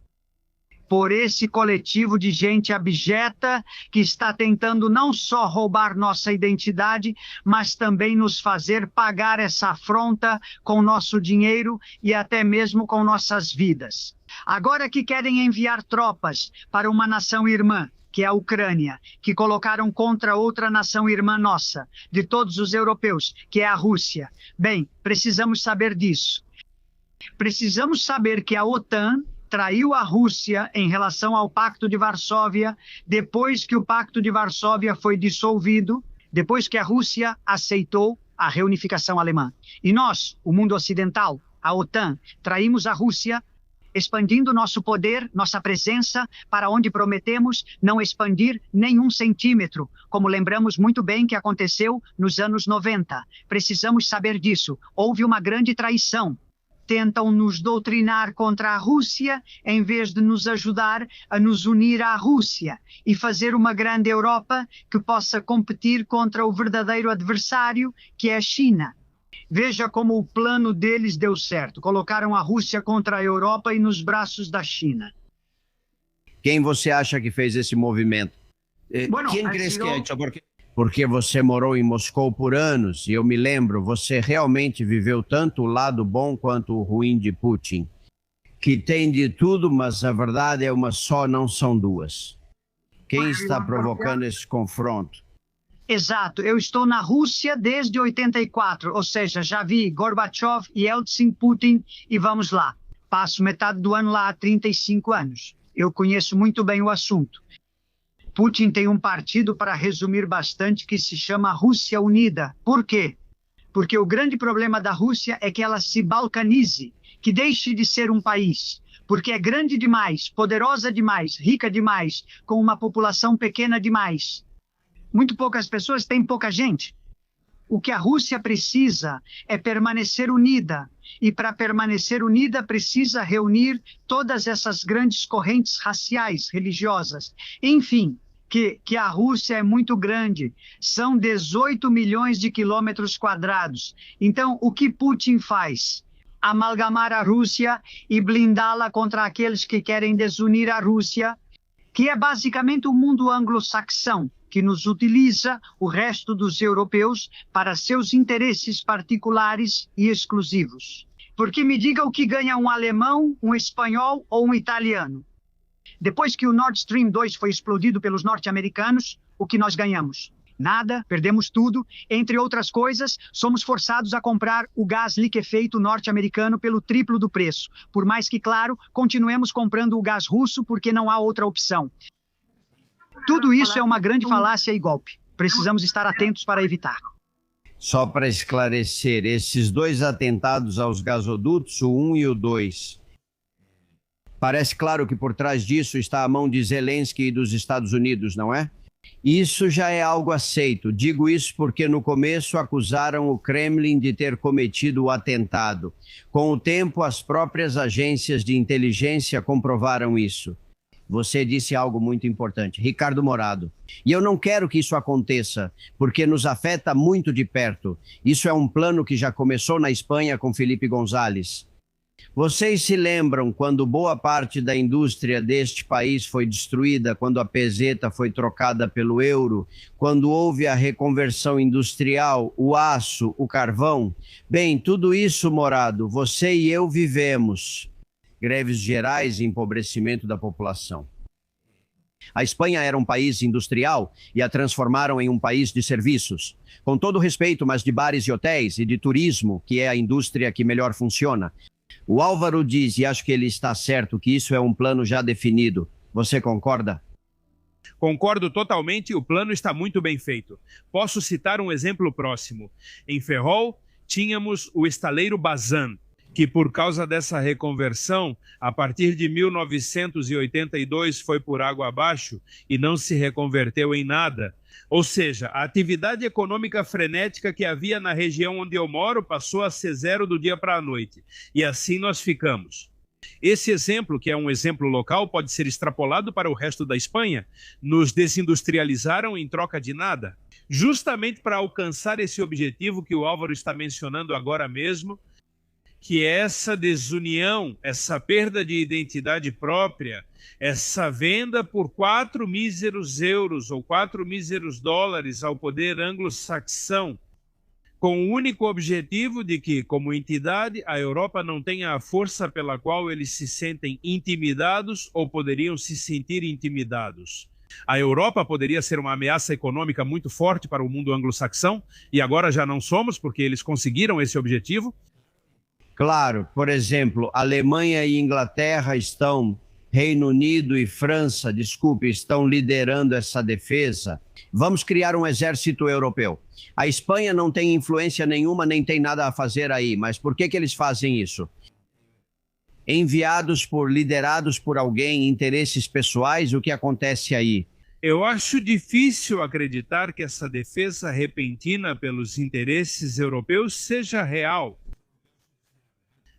Por esse coletivo de gente abjeta que está tentando não só roubar nossa identidade, mas também nos fazer pagar essa afronta com nosso dinheiro e até mesmo com nossas vidas. Agora que querem enviar tropas para uma nação irmã, que é a Ucrânia, que colocaram contra outra nação irmã nossa, de todos os europeus, que é a Rússia. Bem, precisamos saber disso. Precisamos saber que a OTAN traiu a Rússia em relação ao Pacto de Varsóvia, depois que o Pacto de Varsóvia foi dissolvido, depois que a Rússia aceitou a reunificação alemã. E nós, o mundo ocidental, a OTAN, traímos a Rússia, expandindo nosso poder, nossa presença, para onde prometemos não expandir nenhum centímetro, como lembramos muito bem que aconteceu nos anos 90. Precisamos saber disso. Houve uma grande traição. Tentam nos doutrinar contra a Rússia, em vez de nos ajudar a nos unir à Rússia e fazer uma grande Europa que possa competir contra o verdadeiro adversário, que é a China. Veja como o plano deles deu certo. Colocaram a Rússia contra a Europa e nos braços da China. Quem você acha que fez esse movimento? Quem crees que ha hecho? Porque você morou em Moscou por anos e eu me lembro, você realmente viveu tanto o lado bom quanto o ruim de Putin, que tem de tudo, mas a verdade é uma só, não são duas. Quem está provocando esse confronto? Exato, eu estou na Rússia desde 84, ou seja, já vi Gorbachev, Yeltsin, Putin e vamos lá. Passo metade do ano lá há 35 anos. Eu conheço muito bem o assunto. Putin tem um partido, para resumir bastante, que se chama Rússia Unida. Por quê? Porque o grande problema da Rússia é que ela se balcanize, que deixe de ser um país. Porque é grande demais, poderosa demais, rica demais, com uma população pequena demais. Muito poucas pessoas, têm pouca gente. O que a Rússia precisa é permanecer unida. E para permanecer unida precisa reunir todas essas grandes correntes raciais, religiosas. Enfim, que a Rússia é muito grande. São 18 milhões de quilômetros quadrados. Então, o que Putin faz? Amalgamar a Rússia e blindá-la contra aqueles que querem desunir a Rússia, que é basicamente o mundo anglo-saxão, que nos utiliza, o resto dos europeus, para seus interesses particulares e exclusivos. Porque me diga o que ganha um alemão, um espanhol ou um italiano. Depois que o Nord Stream 2 foi explodido pelos norte-americanos, o que nós ganhamos? Nada, perdemos tudo. Entre outras coisas, somos forçados a comprar o gás liquefeito norte-americano pelo triplo do preço. Por mais que, claro, continuemos comprando o gás russo porque não há outra opção. Tudo isso é uma grande falácia e golpe. Precisamos estar atentos para evitar. Só para esclarecer, esses 2 atentados aos gasodutos, o 1 e o 2, parece claro que por trás disso está a mão de Zelensky e dos Estados Unidos, não é? Isso já é algo aceito. Digo isso porque no começo acusaram o Kremlin de ter cometido o atentado. Com o tempo, as próprias agências de inteligência comprovaram isso. Você disse algo muito importante, Ricardo Morado. E eu não quero que isso aconteça, porque nos afeta muito de perto. Isso é um plano que já começou na Espanha com Felipe González. Vocês se lembram quando boa parte da indústria deste país foi destruída, quando a peseta foi trocada pelo euro, quando houve a reconversão industrial, o aço, o carvão? Bem, tudo isso, Morado, você e eu vivemos. Greves gerais e empobrecimento da população. A Espanha era um país industrial e a transformaram em um país de serviços. Com todo respeito, mas de bares e hotéis e de turismo, que é a indústria que melhor funciona. O Álvaro diz, e acho que ele está certo, que isso é um plano já definido. Você concorda? Concordo totalmente e o plano está muito bem feito. Posso citar um exemplo próximo. Em Ferrol, tínhamos o estaleiro Bazan, que por causa dessa reconversão, a partir de 1982 foi por água abaixo e não se reconverteu em nada. Ou seja, a atividade econômica frenética que havia na região onde eu moro passou a ser zero do dia para a noite. E assim nós ficamos. Esse exemplo, que é um exemplo local, pode ser extrapolado para o resto da Espanha. Nos desindustrializaram em troca de nada. Justamente para alcançar esse objetivo que o Álvaro está mencionando agora mesmo, que é essa desunião, essa perda de identidade própria, essa venda por 4 míseros euros ou 4 míseros dólares ao poder anglo-saxão, com o único objetivo de que, como entidade, a Europa não tenha a força pela qual eles se sentem intimidados ou poderiam se sentir intimidados. A Europa poderia ser uma ameaça econômica muito forte para o mundo anglo-saxão, e agora já não somos, porque eles conseguiram esse objetivo. Claro, por exemplo, Alemanha e Inglaterra estão, Reino Unido e França, estão liderando essa defesa. Vamos criar um exército europeu. A Espanha não tem influência nenhuma, nem tem nada a fazer aí, mas por que eles fazem isso? Liderados por alguém, interesses pessoais, o que acontece aí? Eu acho difícil acreditar que essa defesa repentina pelos interesses europeus seja real.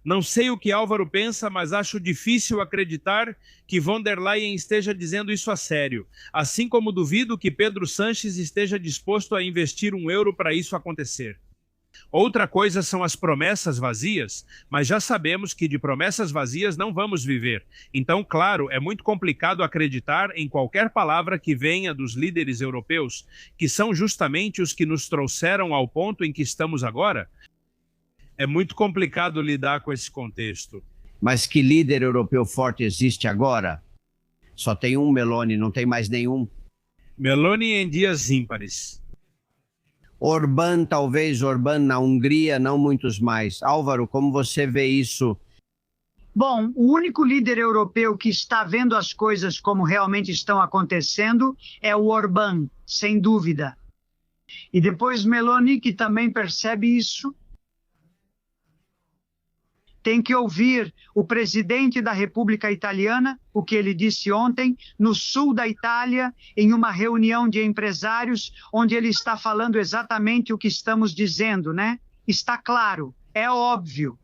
Não sei o que Álvaro pensa, mas acho difícil acreditar que von der Leyen esteja dizendo isso a sério. Assim como duvido que Pedro Sánchez esteja disposto a investir €1 para isso acontecer. Outra coisa são as promessas vazias, mas já sabemos que de promessas vazias não vamos viver. Então, claro, é muito complicado acreditar em qualquer palavra que venha dos líderes europeus, que são justamente os que nos trouxeram ao ponto em que estamos agora. É muito complicado lidar com esse contexto. Mas que líder europeu forte existe agora? Só tem um Meloni, não tem mais nenhum. Meloni em dias ímpares. Orbán, talvez Orbán na Hungria, não muitos mais. Álvaro, como você vê isso? Bom, o único líder europeu que está vendo as coisas como realmente estão acontecendo é o Orbán, sem dúvida. E depois Meloni, que também percebe isso. Tem que ouvir o presidente da República Italiana, o que ele disse ontem, no sul da Itália, em uma reunião de empresários, onde ele está falando exatamente o que estamos dizendo, né? Está claro, é óbvio.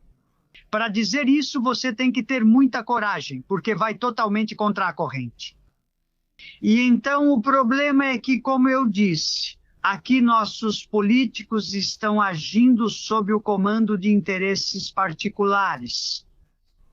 Para dizer isso, você tem que ter muita coragem, porque vai totalmente contra a corrente. E então o problema é que, como eu disse, aqui nossos políticos estão agindo sob o comando de interesses particulares.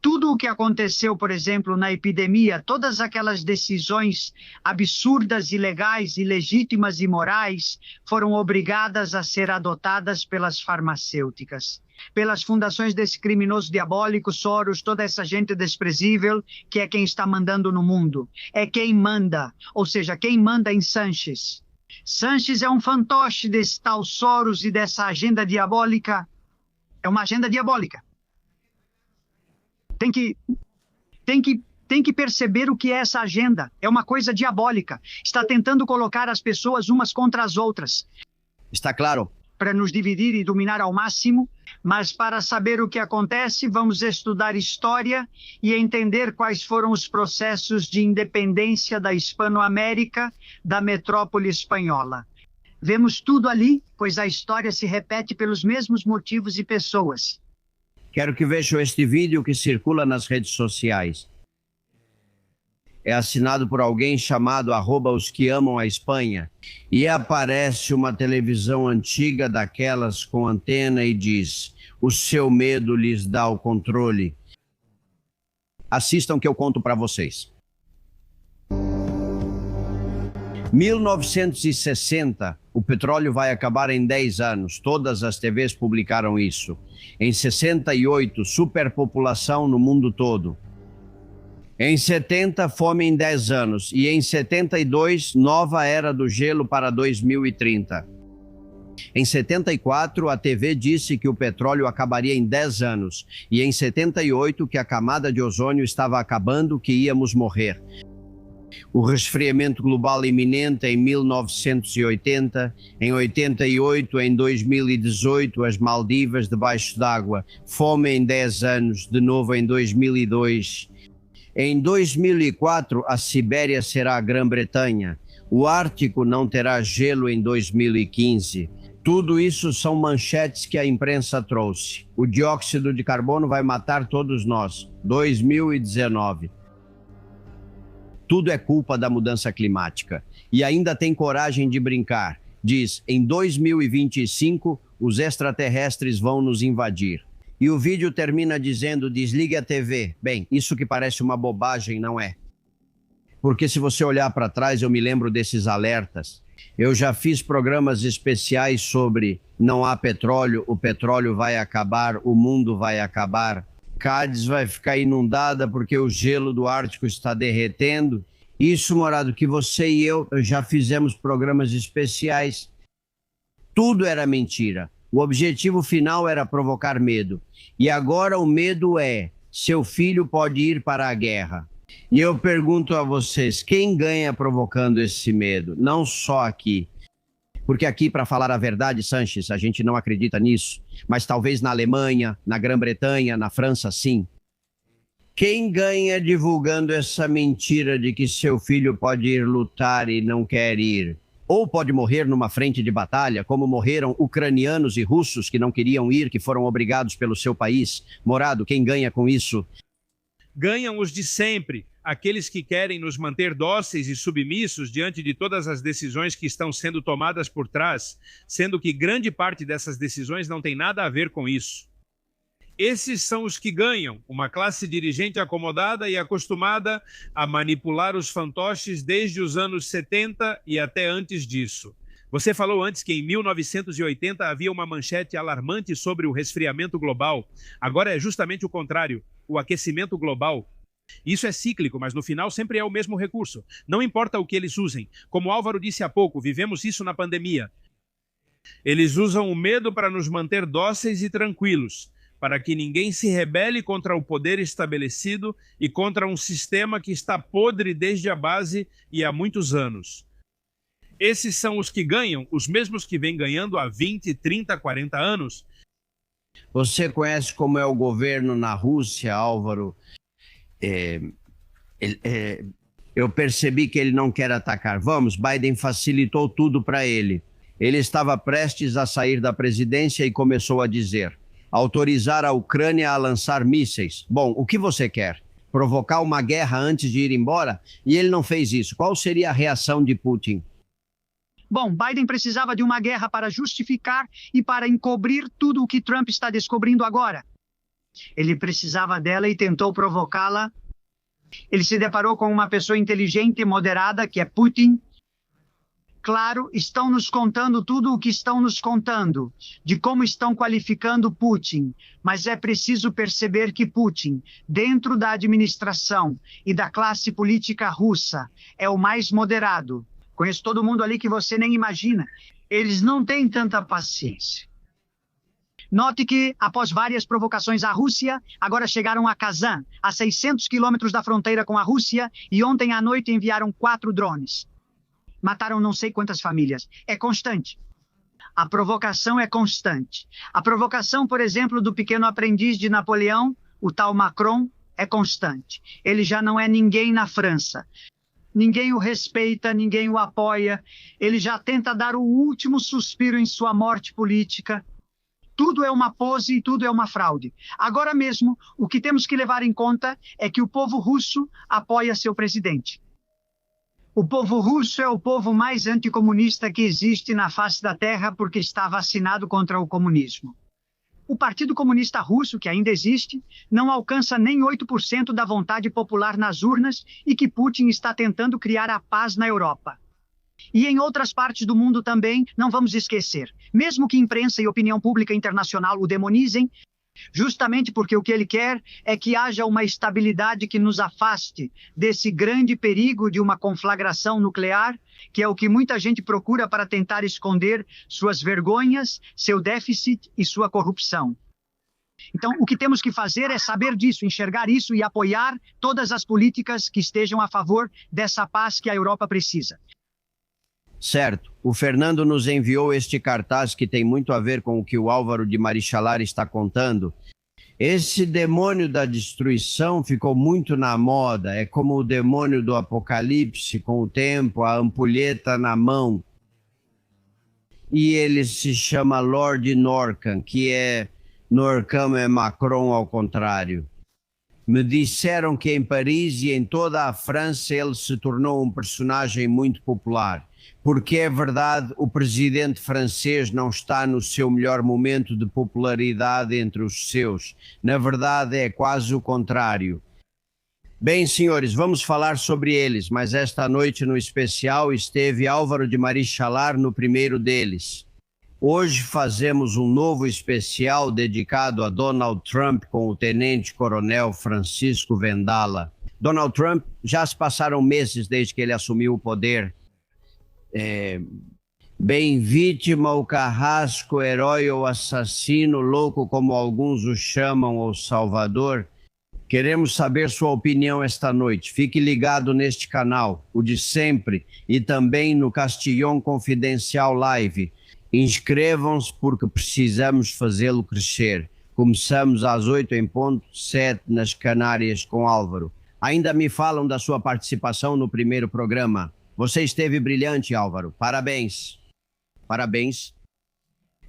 Tudo o que aconteceu, por exemplo, na epidemia, todas aquelas decisões absurdas, ilegais, ilegítimas e morais foram obrigadas a ser adotadas pelas farmacêuticas, pelas fundações desse criminoso diabólico, Soros, toda essa gente desprezível que é quem está mandando no mundo. É quem manda, ou seja, quem manda em Sánchez. Sanches é um fantoche desse tal Soros e dessa agenda diabólica. É uma agenda diabólica. Tem que perceber o que é essa agenda. É uma coisa diabólica. Está tentando colocar as pessoas umas contra as outras. Está claro? Para nos dividir e dominar ao máximo, mas para saber o que acontece, vamos estudar história e entender quais foram os processos de independência da Hispanoamérica, da metrópole espanhola. Vemos tudo ali, pois a história se repete pelos mesmos motivos e pessoas. Quero que vejam este vídeo que circula nas redes sociais. É assinado por alguém chamado @osqueamam-a-Espanha e aparece uma televisão antiga daquelas com antena e diz: o seu medo lhes dá o controle. Assistam que eu conto para vocês. 1960, o petróleo vai acabar em 10 anos. Todas as TVs publicaram isso. Em 68, superpopulação no mundo todo. Em 70, fome em 10 anos. E em 72, nova era do gelo para 2030. Em 74, a TV disse que o petróleo acabaria em 10 anos. E em 78, que a camada de ozônio estava acabando, que íamos morrer. O resfriamento global iminente em 1980, em 88, em 2018, as Maldivas debaixo d'água, fome em 10 anos, de novo em 2002. Em 2004, a Sibéria será a Grã-Bretanha. O Ártico não terá gelo em 2015. Tudo isso são manchetes que a imprensa trouxe. O dióxido de carbono vai matar todos nós. 2019. Tudo é culpa da mudança climática. E ainda tem coragem de brincar. Diz, em 2025, os extraterrestres vão nos invadir. E o vídeo termina dizendo, desligue a TV. Bem, isso que parece uma bobagem, não é? Porque se você olhar para trás, eu me lembro desses alertas. Eu já fiz programas especiais sobre não há petróleo, o petróleo vai acabar, o mundo vai acabar. Cádiz vai ficar inundada porque o gelo do Ártico está derretendo. Isso, Morado, que você e eu já fizemos programas especiais. Tudo era mentira. O objetivo final era provocar medo. E agora o medo é, seu filho pode ir para a guerra. E eu pergunto a vocês, quem ganha provocando esse medo? Não só aqui. Porque aqui, para falar a verdade, Sanches, a gente não acredita nisso. Mas talvez na Alemanha, na Grã-Bretanha, na França, sim. Quem ganha divulgando essa mentira de que seu filho pode ir lutar e não quer ir? Ou pode morrer numa frente de batalha, como morreram ucranianos e russos que não queriam ir, que foram obrigados pelo seu país. Morado, quem ganha com isso? Ganham os de sempre, aqueles que querem nos manter dóceis e submissos diante de todas as decisões que estão sendo tomadas por trás, sendo que grande parte dessas decisões não tem nada a ver com isso. Esses são os que ganham, uma classe dirigente acomodada e acostumada a manipular os fantoches desde os anos 70 e até antes disso. Você falou antes que em 1980 havia uma manchete alarmante sobre o resfriamento global. Agora é justamente o contrário, o aquecimento global. Isso é cíclico, mas no final sempre é o mesmo recurso. Não importa o que eles usem. Como Álvaro disse há pouco, vivemos isso na pandemia. Eles usam o medo para nos manter dóceis e tranquilos, para que ninguém se rebele contra o poder estabelecido e contra um sistema que está podre desde a base e há muitos anos. Esses são os que ganham, os mesmos que vêm ganhando há 20, 30, 40 anos. Você conhece como é o governo na Rússia, Álvaro? Eu percebi que ele não quer atacar. Vamos, Biden facilitou tudo para ele. Ele estava prestes a sair da presidência e começou a dizer: autorizar a Ucrânia a lançar mísseis. Bom, o que você quer? Provocar uma guerra antes de ir embora? E ele não fez isso. Qual seria a reação de Putin? Bom, Biden precisava de uma guerra para justificar e para encobrir tudo o que Trump está descobrindo agora. Ele precisava dela e tentou provocá-la. Ele se deparou com uma pessoa inteligente e moderada, que é Putin. Claro, estão nos contando tudo o que estão nos contando, de como estão qualificando Putin, mas é preciso perceber que Putin, dentro da administração e da classe política russa, é o mais moderado. Conheço todo mundo ali que você nem imagina. Eles não têm tanta paciência. Note que, após várias provocações à Rússia, agora chegaram a Kazan, a 600 quilômetros da fronteira com a Rússia, e ontem à noite enviaram 4 drones. Mataram não sei quantas famílias. É constante. A provocação é constante. A provocação, por exemplo, do pequeno aprendiz de Napoleão, o tal Macron, é constante. Ele já não é ninguém na França. Ninguém o respeita, ninguém o apoia. Ele já tenta dar o último suspiro em sua morte política. Tudo é uma pose e tudo é uma fraude. Agora mesmo, o que temos que levar em conta é que o povo russo apoia seu presidente. O povo russo é o povo mais anticomunista que existe na face da Terra porque está vacinado contra o comunismo. O Partido Comunista Russo, que ainda existe, não alcança nem 8% da vontade popular nas urnas e que Putin está tentando criar a paz na Europa. E em outras partes do mundo também, não vamos esquecer. Mesmo que imprensa e opinião pública internacional o demonizem, justamente porque o que ele quer é que haja uma estabilidade que nos afaste desse grande perigo de uma conflagração nuclear, que é o que muita gente procura para tentar esconder suas vergonhas, seu déficit e sua corrupção. Então, o que temos que fazer é saber disso, enxergar isso e apoiar todas as políticas que estejam a favor dessa paz que a Europa precisa. Certo. O Fernando nos enviou este cartaz que tem muito a ver com o que o Álvaro de Marichalar está contando. Esse demônio da destruição ficou muito na moda. É como o demônio do apocalipse, com o tempo, a ampulheta na mão. E ele se chama Lord Norcan, que é Norcam é Macron ao contrário. Me disseram que em Paris e em toda a França ele se tornou um personagem muito popular. Porque é verdade, o presidente francês não está no seu melhor momento de popularidade entre os seus. Na verdade, é quase o contrário. Bem, senhores, vamos falar sobre eles, mas esta noite no especial esteve Álvaro de Marichalar no primeiro deles. Hoje fazemos um novo especial dedicado a Donald Trump com o tenente-coronel Francisco Vendala. Donald Trump, já se passaram meses desde que ele assumiu o poder. Bem vítima, o carrasco, herói ou assassino, louco como alguns o chamam, ou salvador. Queremos saber sua opinião esta noite. Fique ligado neste canal, o de sempre, e também no Castillon Confidencial Live. Inscrevam-se porque precisamos fazê-lo crescer. Começamos às 8 em ponto, 7 nas Canárias com Álvaro. Ainda me falam da sua participação no primeiro programa. Você esteve brilhante, Álvaro. Parabéns. Parabéns.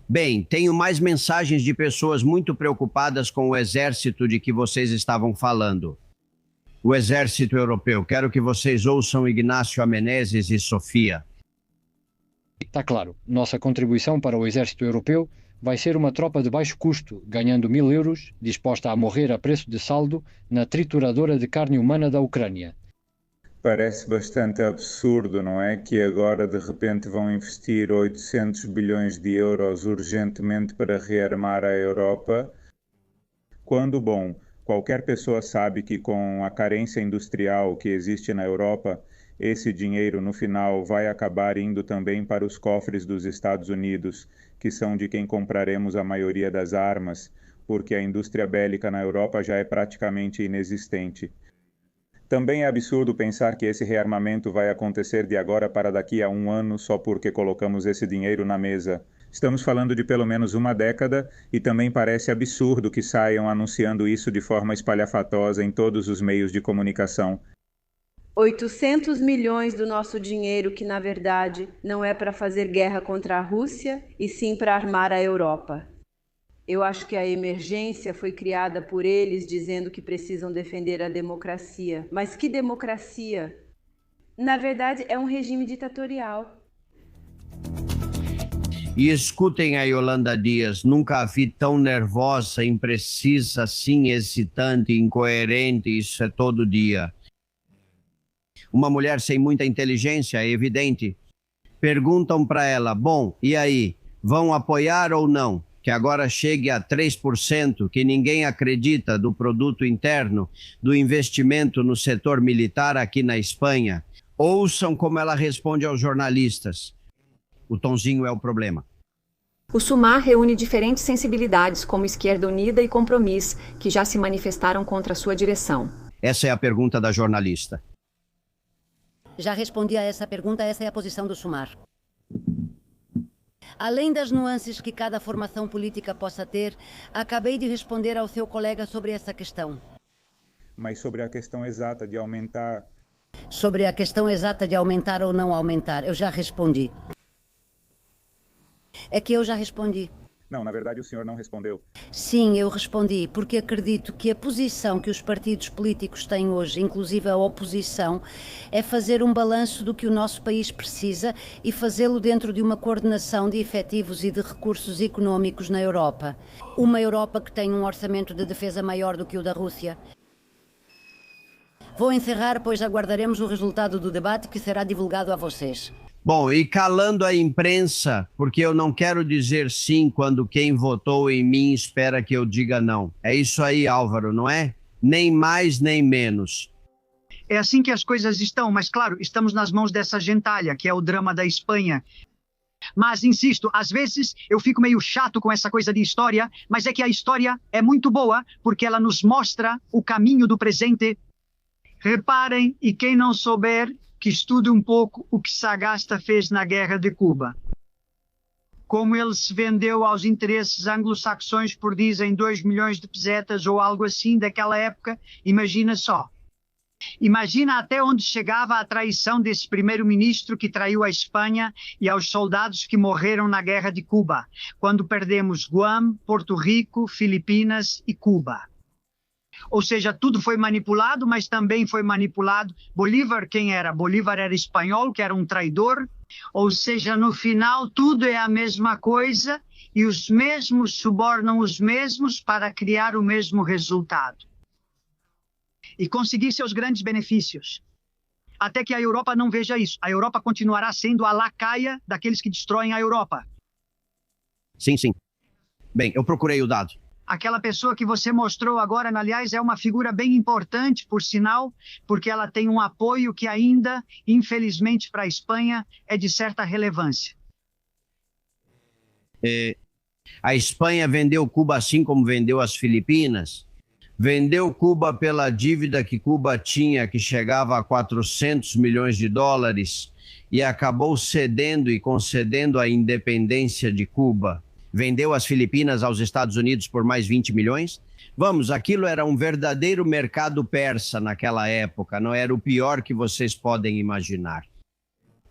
Bem, tenho mais mensagens de pessoas muito preocupadas com o exército de que vocês estavam falando. O exército europeu. Quero que vocês ouçam Ignácio Amenezes e Sofia. Está claro. Nossa contribuição para o exército europeu vai ser uma tropa de baixo custo, ganhando 1.000 euros, disposta a morrer a preço de saldo na trituradora de carne humana da Ucrânia. Parece bastante absurdo, não é? Que agora de repente vão investir 800 bilhões de euros urgentemente para rearmar a Europa, quando, bom, qualquer pessoa sabe que com a carência industrial que existe na Europa, esse dinheiro no final vai acabar indo também para os cofres dos Estados Unidos, que são de quem compraremos a maioria das armas, porque a indústria bélica na Europa já é praticamente inexistente. Também é absurdo pensar que esse rearmamento vai acontecer de agora para daqui a 1 ano só porque colocamos esse dinheiro na mesa. Estamos falando de pelo menos uma década e também parece absurdo que saiam anunciando isso de forma espalhafatosa em todos os meios de comunicação. 800 milhões do nosso dinheiro que, na verdade, não é para fazer guerra contra a Rússia e sim para armar a Europa. Eu acho que a emergência foi criada por eles dizendo que precisam defender a democracia. Mas que democracia? Na verdade, é um regime ditatorial. E escutem a Yolanda Dias, nunca a vi tão nervosa, imprecisa, assim, excitante, incoerente, isso é todo dia. Uma mulher sem muita inteligência, é evidente. Perguntam para ela, bom, e aí, vão apoiar ou não? Que agora chegue a 3%, que ninguém acredita, do produto interno, do investimento no setor militar aqui na Espanha. Ouçam como ela responde aos jornalistas. O tonzinho é o problema. O Sumar reúne diferentes sensibilidades, como Esquerda Unida e Compromís, que já se manifestaram contra a sua direção. Essa é a pergunta da jornalista. Já respondi a essa pergunta, essa é a posição do Sumar. Além das nuances que cada formação política possa ter, acabei de responder ao seu colega sobre essa questão. Mas sobre a questão exata de aumentar... Sobre a questão exata de aumentar ou não aumentar, eu já respondi. É que eu já respondi. Não, na verdade o senhor não respondeu. Sim, eu respondi, porque acredito que a posição que os partidos políticos têm hoje, inclusive a oposição, é fazer um balanço do que o nosso país precisa e fazê-lo dentro de uma coordenação de efetivos e de recursos econômicos na Europa. Uma Europa que tem um orçamento de defesa maior do que o da Rússia. Vou encerrar, pois aguardaremos o resultado do debate que será divulgado a vocês. Bom, e calando a imprensa, porque eu não quero dizer sim quando quem votou em mim espera que eu diga não. É isso aí, Álvaro, não é? Nem mais, nem menos. É assim que as coisas estão, mas claro, estamos nas mãos dessa gentalha, que é o drama da Espanha. Mas, insisto, às vezes eu fico meio chato com essa coisa de história, mas é que a história é muito boa, porque ela nos mostra o caminho do presente. Reparem, e quem não souber, que estude um pouco o que Sagasta fez na Guerra de Cuba. Como ele se vendeu aos interesses anglo-saxões por, dizem, 2 milhões de pesetas ou algo assim daquela época, imagina só. Imagina até onde chegava a traição desse primeiro-ministro que traiu a Espanha e aos soldados que morreram na Guerra de Cuba, quando perdemos Guam, Porto Rico, Filipinas e Cuba. Ou seja, tudo foi manipulado, mas também foi manipulado. Bolívar, quem era? Bolívar era espanhol, que era um traidor. Ou seja, no final, tudo é a mesma coisa e os mesmos subornam os mesmos para criar o mesmo resultado. E conseguir seus grandes benefícios. Até que a Europa não veja isso. A Europa continuará sendo a lacaia daqueles que destroem a Europa. Sim, sim. Bem, eu procurei o dado. Aquela pessoa que você mostrou agora, aliás, é uma figura bem importante, por sinal, porque ela tem um apoio que ainda, infelizmente para a Espanha, é de certa relevância. A Espanha vendeu Cuba assim como vendeu as Filipinas? Vendeu Cuba pela dívida que Cuba tinha, que chegava a 400 milhões de dólares, e acabou cedendo e concedendo a independência de Cuba. Vendeu as Filipinas aos Estados Unidos por mais 20 milhões? Vamos, aquilo era um verdadeiro mercado persa naquela época, não era o pior que vocês podem imaginar.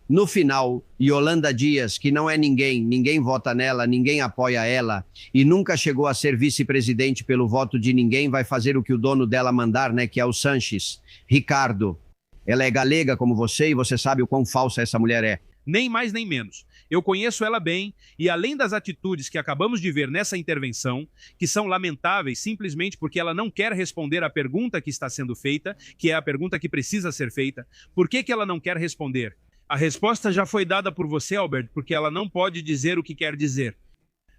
No final, Yolanda Dias, que não é ninguém vota nela, ninguém apoia ela e nunca chegou a ser vice-presidente pelo voto de ninguém, vai fazer o que o dono dela mandar, né, que é o Sanches. Ricardo, ela é galega como você e você sabe o quão falsa essa mulher é. Nem mais nem menos. Eu conheço ela bem e além das atitudes que acabamos de ver nessa intervenção, que são lamentáveis simplesmente porque ela não quer responder à pergunta que está sendo feita, que é a pergunta que precisa ser feita, por que ela não quer responder? A resposta já foi dada por você, Albert, porque ela não pode dizer o que quer dizer.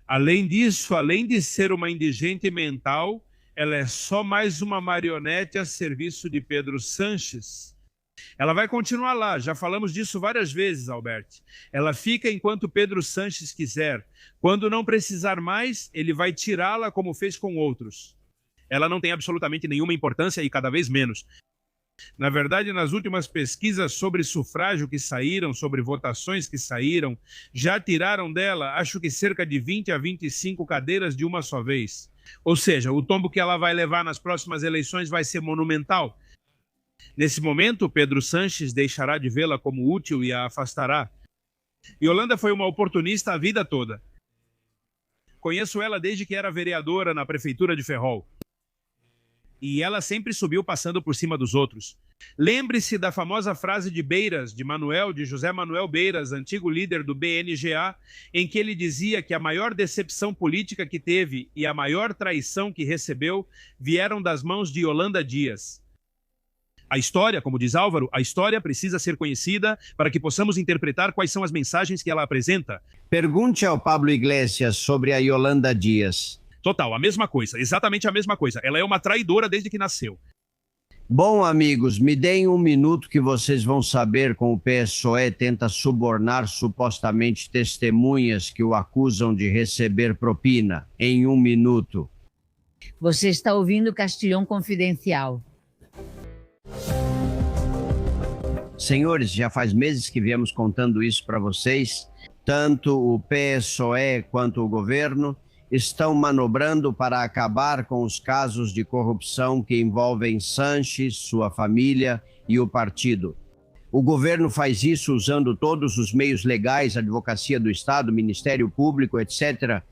Além disso, além de ser uma indigente mental, ela é só mais uma marionete a serviço de Pedro Sanches. Ela vai continuar lá, já falamos disso várias vezes, Albert. Ela fica enquanto Pedro Sanches quiser. Quando não precisar mais, ele vai tirá-la como fez com outros. Ela não tem absolutamente nenhuma importância e cada vez menos. Na verdade, nas últimas pesquisas sobre sufrágio que saíram, sobre votações que saíram, já tiraram dela, acho que cerca de 20 a 25 cadeiras de uma só vez. Ou seja, o tombo que ela vai levar nas próximas eleições vai ser monumental. Nesse momento, Pedro Sanches deixará de vê-la como útil e a afastará. Yolanda foi uma oportunista a vida toda. Conheço ela desde que era vereadora na prefeitura de Ferrol. E ela sempre subiu passando por cima dos outros. Lembre-se da famosa frase de Beiras, de José Manuel Beiras, antigo líder do BNGA, em que ele dizia que a maior decepção política que teve e a maior traição que recebeu vieram das mãos de Yolanda Dias. A história, como diz Álvaro, a história precisa ser conhecida para que possamos interpretar quais são as mensagens que ela apresenta. Pergunte ao Pablo Iglesias sobre a Yolanda Dias. Total, a mesma coisa, exatamente a mesma coisa. Ela é uma traidora desde que nasceu. Bom, amigos, me deem um minuto que vocês vão saber como o PSOE tenta subornar supostamente testemunhas que o acusam de receber propina. Em um minuto. Você está ouvindo Castilhão Confidencial. Senhores, já faz meses que viemos contando isso para vocês. Tanto o PSOE quanto o governo estão manobrando para acabar com os casos de corrupção que envolvem Sanches, sua família e o partido. O governo faz isso usando todos os meios legais, Advocacia do Estado, Ministério Público, etc.,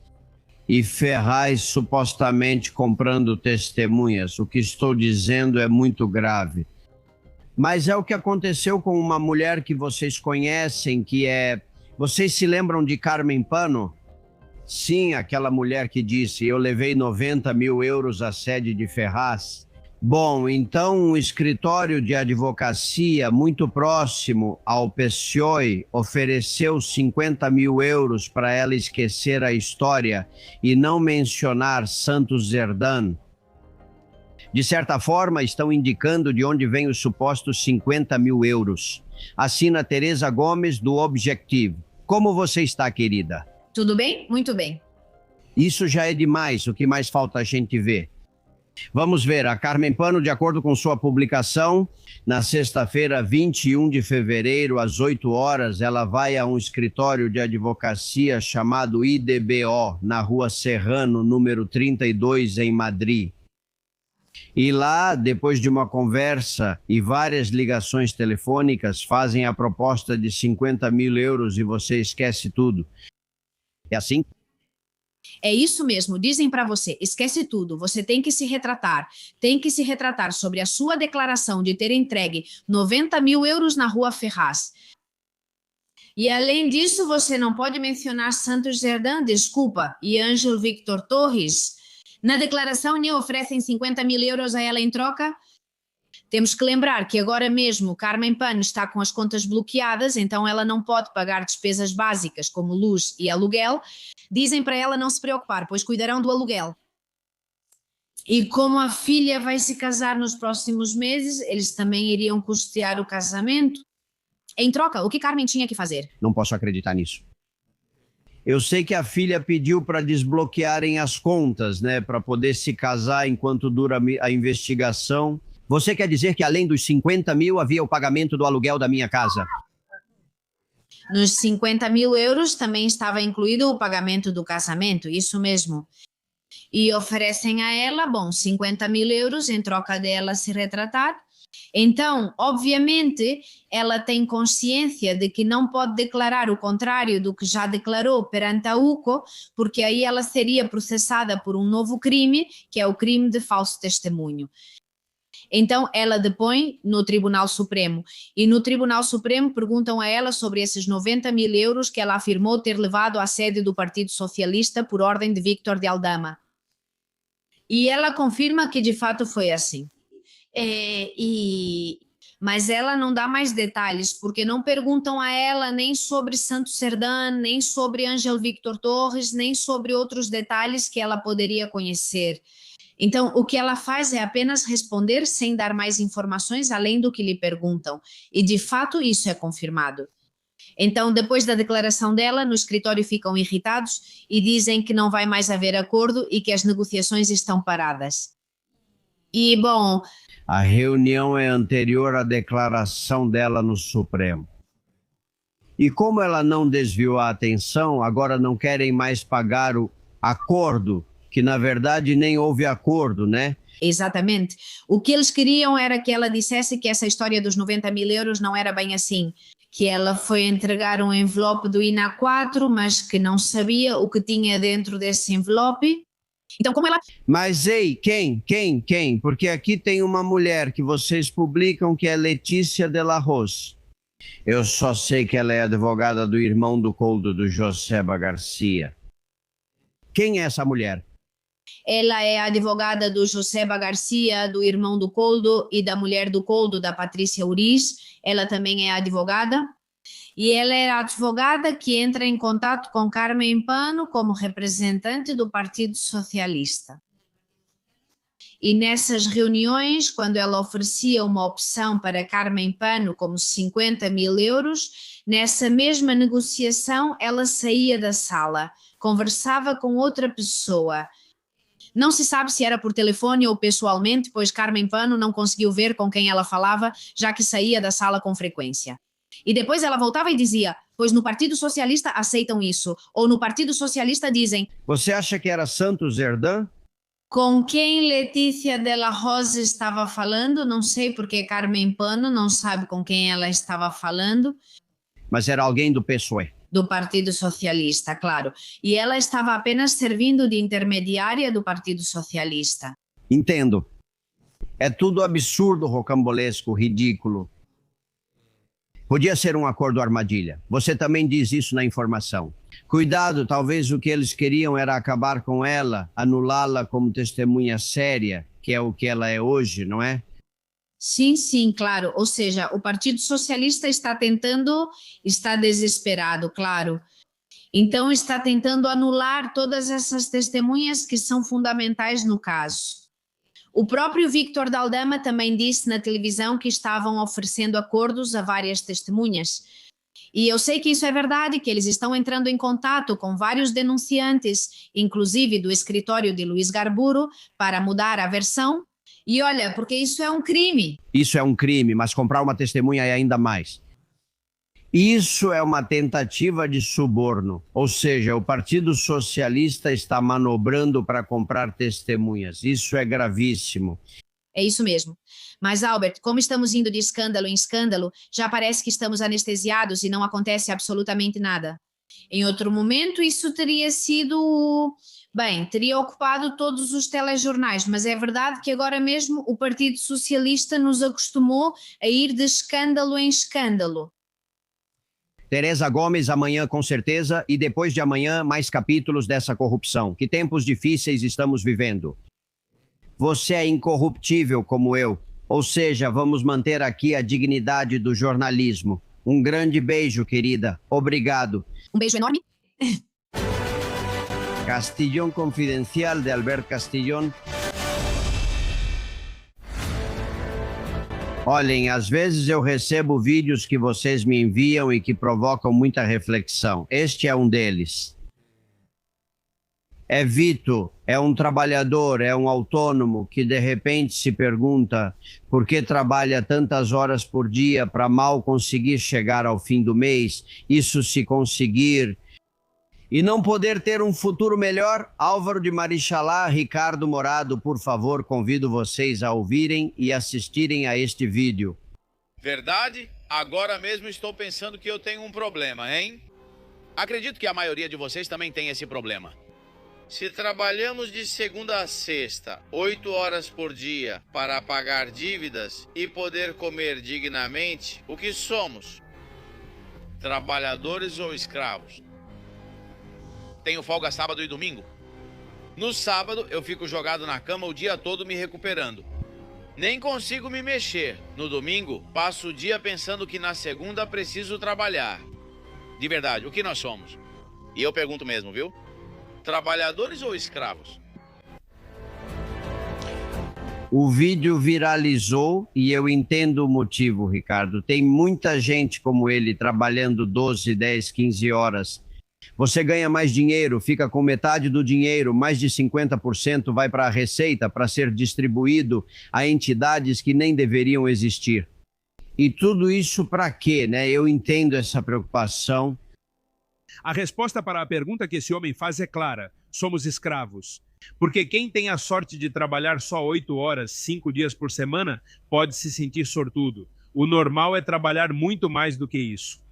e Ferraz supostamente comprando testemunhas. O que estou dizendo é muito grave. Mas é o que aconteceu com uma mulher que vocês conhecem, que é... Vocês se lembram de Carmen Pano? Sim, aquela mulher que disse, eu levei 90 mil euros à sede de Ferraz. Bom, então um escritório de advocacia muito próximo ao PSOE ofereceu 50 mil euros para ela esquecer a história e não mencionar Santos Zerdan. De certa forma, estão indicando de onde vêm os supostos 50 mil euros. Assina Tereza Gomes, do Objetivo. Como você está, querida? Tudo bem? Muito bem. Isso já é demais, o que mais falta a gente ver. Vamos ver, a Carmen Pano, de acordo com sua publicação, na sexta-feira, 21 de fevereiro, às 8 horas, ela vai a um escritório de advocacia chamado IDBO, na Rua Serrano, número 32, em Madrid. E lá, depois de uma conversa e várias ligações telefônicas, fazem a proposta de 50 mil euros e você esquece tudo. É assim? É isso mesmo, dizem para você, esquece tudo, você tem que se retratar sobre a sua declaração de ter entregue 90 mil euros na Rua Ferraz. E além disso, você não pode mencionar Santos Zerdan, desculpa, e Ângelo Victor Torres. Na declaração nem oferecem 50 mil euros a ela em troca? Temos que lembrar que agora mesmo Carmen Pano está com as contas bloqueadas, então ela não pode pagar despesas básicas como luz e aluguel. Dizem para ela não se preocupar, pois cuidarão do aluguel. E como a filha vai se casar nos próximos meses, eles também iriam custear o casamento. Em troca, o que Carmen tinha que fazer? Não posso acreditar nisso. Eu sei que a filha pediu para desbloquearem as contas, né, para poder se casar enquanto dura a investigação. Você quer dizer que além dos 50 mil havia o pagamento do aluguel da minha casa? Nos 50 mil euros também estava incluído o pagamento do casamento, isso mesmo. E oferecem a ela, 50 mil euros em troca dela se retratar. Então, obviamente, ela tem consciência de que não pode declarar o contrário do que já declarou perante a UCO, porque aí ela seria processada por um novo crime, que é o crime de falso testemunho. Então, ela depõe no Tribunal Supremo. E no Tribunal Supremo perguntam a ela sobre esses 90 mil euros que ela afirmou ter levado à sede do Partido Socialista por ordem de Víctor de Aldama. E ela confirma que de fato foi assim. Mas ela não dá mais detalhes, porque não perguntam a ela nem sobre Santos Zerdan, nem sobre Ângelo Victor Torres, nem sobre outros detalhes que ela poderia conhecer. Então, o que ela faz é apenas responder sem dar mais informações além do que lhe perguntam. E, de fato, isso é confirmado. Então, depois da declaração dela, no escritório ficam irritados e dizem que não vai mais haver acordo e que as negociações estão paradas. E, bom... A reunião é anterior à declaração dela no Supremo. E como ela não desviou a atenção, agora não querem mais pagar o acordo, que na verdade nem houve acordo, né? Exatamente. O que eles queriam era que ela dissesse que essa história dos 90 mil euros não era bem assim, que ela foi entregar um envelope do INA4, mas que não sabia o que tinha dentro desse envelope. Então, como ela... Mas, ei, quem? Porque aqui tem uma mulher que vocês publicam que é Letícia de la Roz. Eu só sei que ela é advogada do irmão do Coldo, do Joseba Garcia. Quem é essa mulher? Ela é advogada do Joseba Garcia, do irmão do Coldo, e da mulher do Coldo, da Patrícia Uriz. Ela também é advogada. E ela é a advogada que entra em contato com Carmen Pano como representante do Partido Socialista. E nessas reuniões, quando ela oferecia uma opção para Carmen Pano como 50 mil euros, nessa mesma negociação ela saía da sala, conversava com outra pessoa. Não se sabe se era por telefone ou pessoalmente, pois Carmen Pano não conseguiu ver com quem ela falava, já que saía da sala com frequência. E depois ela voltava e dizia, pois no Partido Socialista aceitam isso, ou no Partido Socialista dizem... Você acha que era Santos Herdan? Com quem Letícia Della Rosa estava falando, não sei porque Carmen Pano não sabe com quem ela estava falando. Mas era alguém do PSOE. Do Partido Socialista, claro. E ela estava apenas servindo de intermediária do Partido Socialista. Entendo. É tudo absurdo, rocambolesco, ridículo. Podia ser um acordo armadilha. Você também diz isso na informação. Cuidado, talvez o que eles queriam era acabar com ela, anulá-la como testemunha séria, que é o que ela é hoje, não é? Sim, sim, claro. Ou seja, o Partido Socialista está desesperado, claro. Então está tentando anular todas essas testemunhas que são fundamentais no caso. O próprio Víctor Daldama também disse na televisão que estavam oferecendo acordos a várias testemunhas. E eu sei que isso é verdade, que eles estão entrando em contato com vários denunciantes, inclusive do escritório de Luiz Garburo, para mudar a versão. E olha, porque isso é um crime. Isso é um crime, mas comprar uma testemunha é ainda mais. Isso é uma tentativa de suborno, ou seja, o Partido Socialista está manobrando para comprar testemunhas. Isso é gravíssimo. É isso mesmo. Mas, Albert, como estamos indo de escândalo em escândalo, já parece que estamos anestesiados e não acontece absolutamente nada. Em outro momento, isso teria sido... Bem, teria ocupado todos os telejornais, mas é verdade que agora mesmo o Partido Socialista nos acostumou a ir de escândalo em escândalo. Tereza Gomes, amanhã com certeza, e depois de amanhã mais capítulos dessa corrupção. Que tempos difíceis estamos vivendo. Você é incorruptível como eu, ou seja, vamos manter aqui a dignidade do jornalismo. Um grande beijo, querida. Obrigado. Um beijo enorme. Castillón Confidencial de Albert Castillón. Olhem, às vezes eu recebo vídeos que vocês me enviam e que provocam muita reflexão. Este é um deles. É Vito, é um trabalhador, é um autônomo que de repente se pergunta por que trabalha tantas horas por dia para mal conseguir chegar ao fim do mês, isso se conseguir, e não poder ter um futuro melhor. Álvaro de Marichalá, Ricardo Morado, por favor, convido vocês a ouvirem e assistirem a este vídeo. Verdade? Agora mesmo estou pensando que eu tenho um problema, hein? Acredito que a maioria de vocês também tem esse problema. Se trabalhamos de segunda a sexta, 8 horas por dia, para pagar dívidas e poder comer dignamente, o que somos? Trabalhadores ou escravos? Tenho folga sábado e domingo. No sábado, eu fico jogado na cama o dia todo me recuperando. Nem consigo me mexer. No domingo, passo o dia pensando que na segunda preciso trabalhar. De verdade, o que nós somos? E eu pergunto mesmo, viu? Trabalhadores ou escravos? O vídeo viralizou e eu entendo o motivo, Ricardo. Tem muita gente como ele trabalhando 12, 10, 15 horas. Você ganha mais dinheiro, fica com metade do dinheiro, mais de 50% vai para a Receita para ser distribuído a entidades que nem deveriam existir. E tudo isso para quê, né? Eu entendo essa preocupação. A resposta para a pergunta que esse homem faz é clara: somos escravos. Porque quem tem a sorte de trabalhar só 8 horas, 5 dias por semana, pode se sentir sortudo. O normal é trabalhar muito mais do que isso.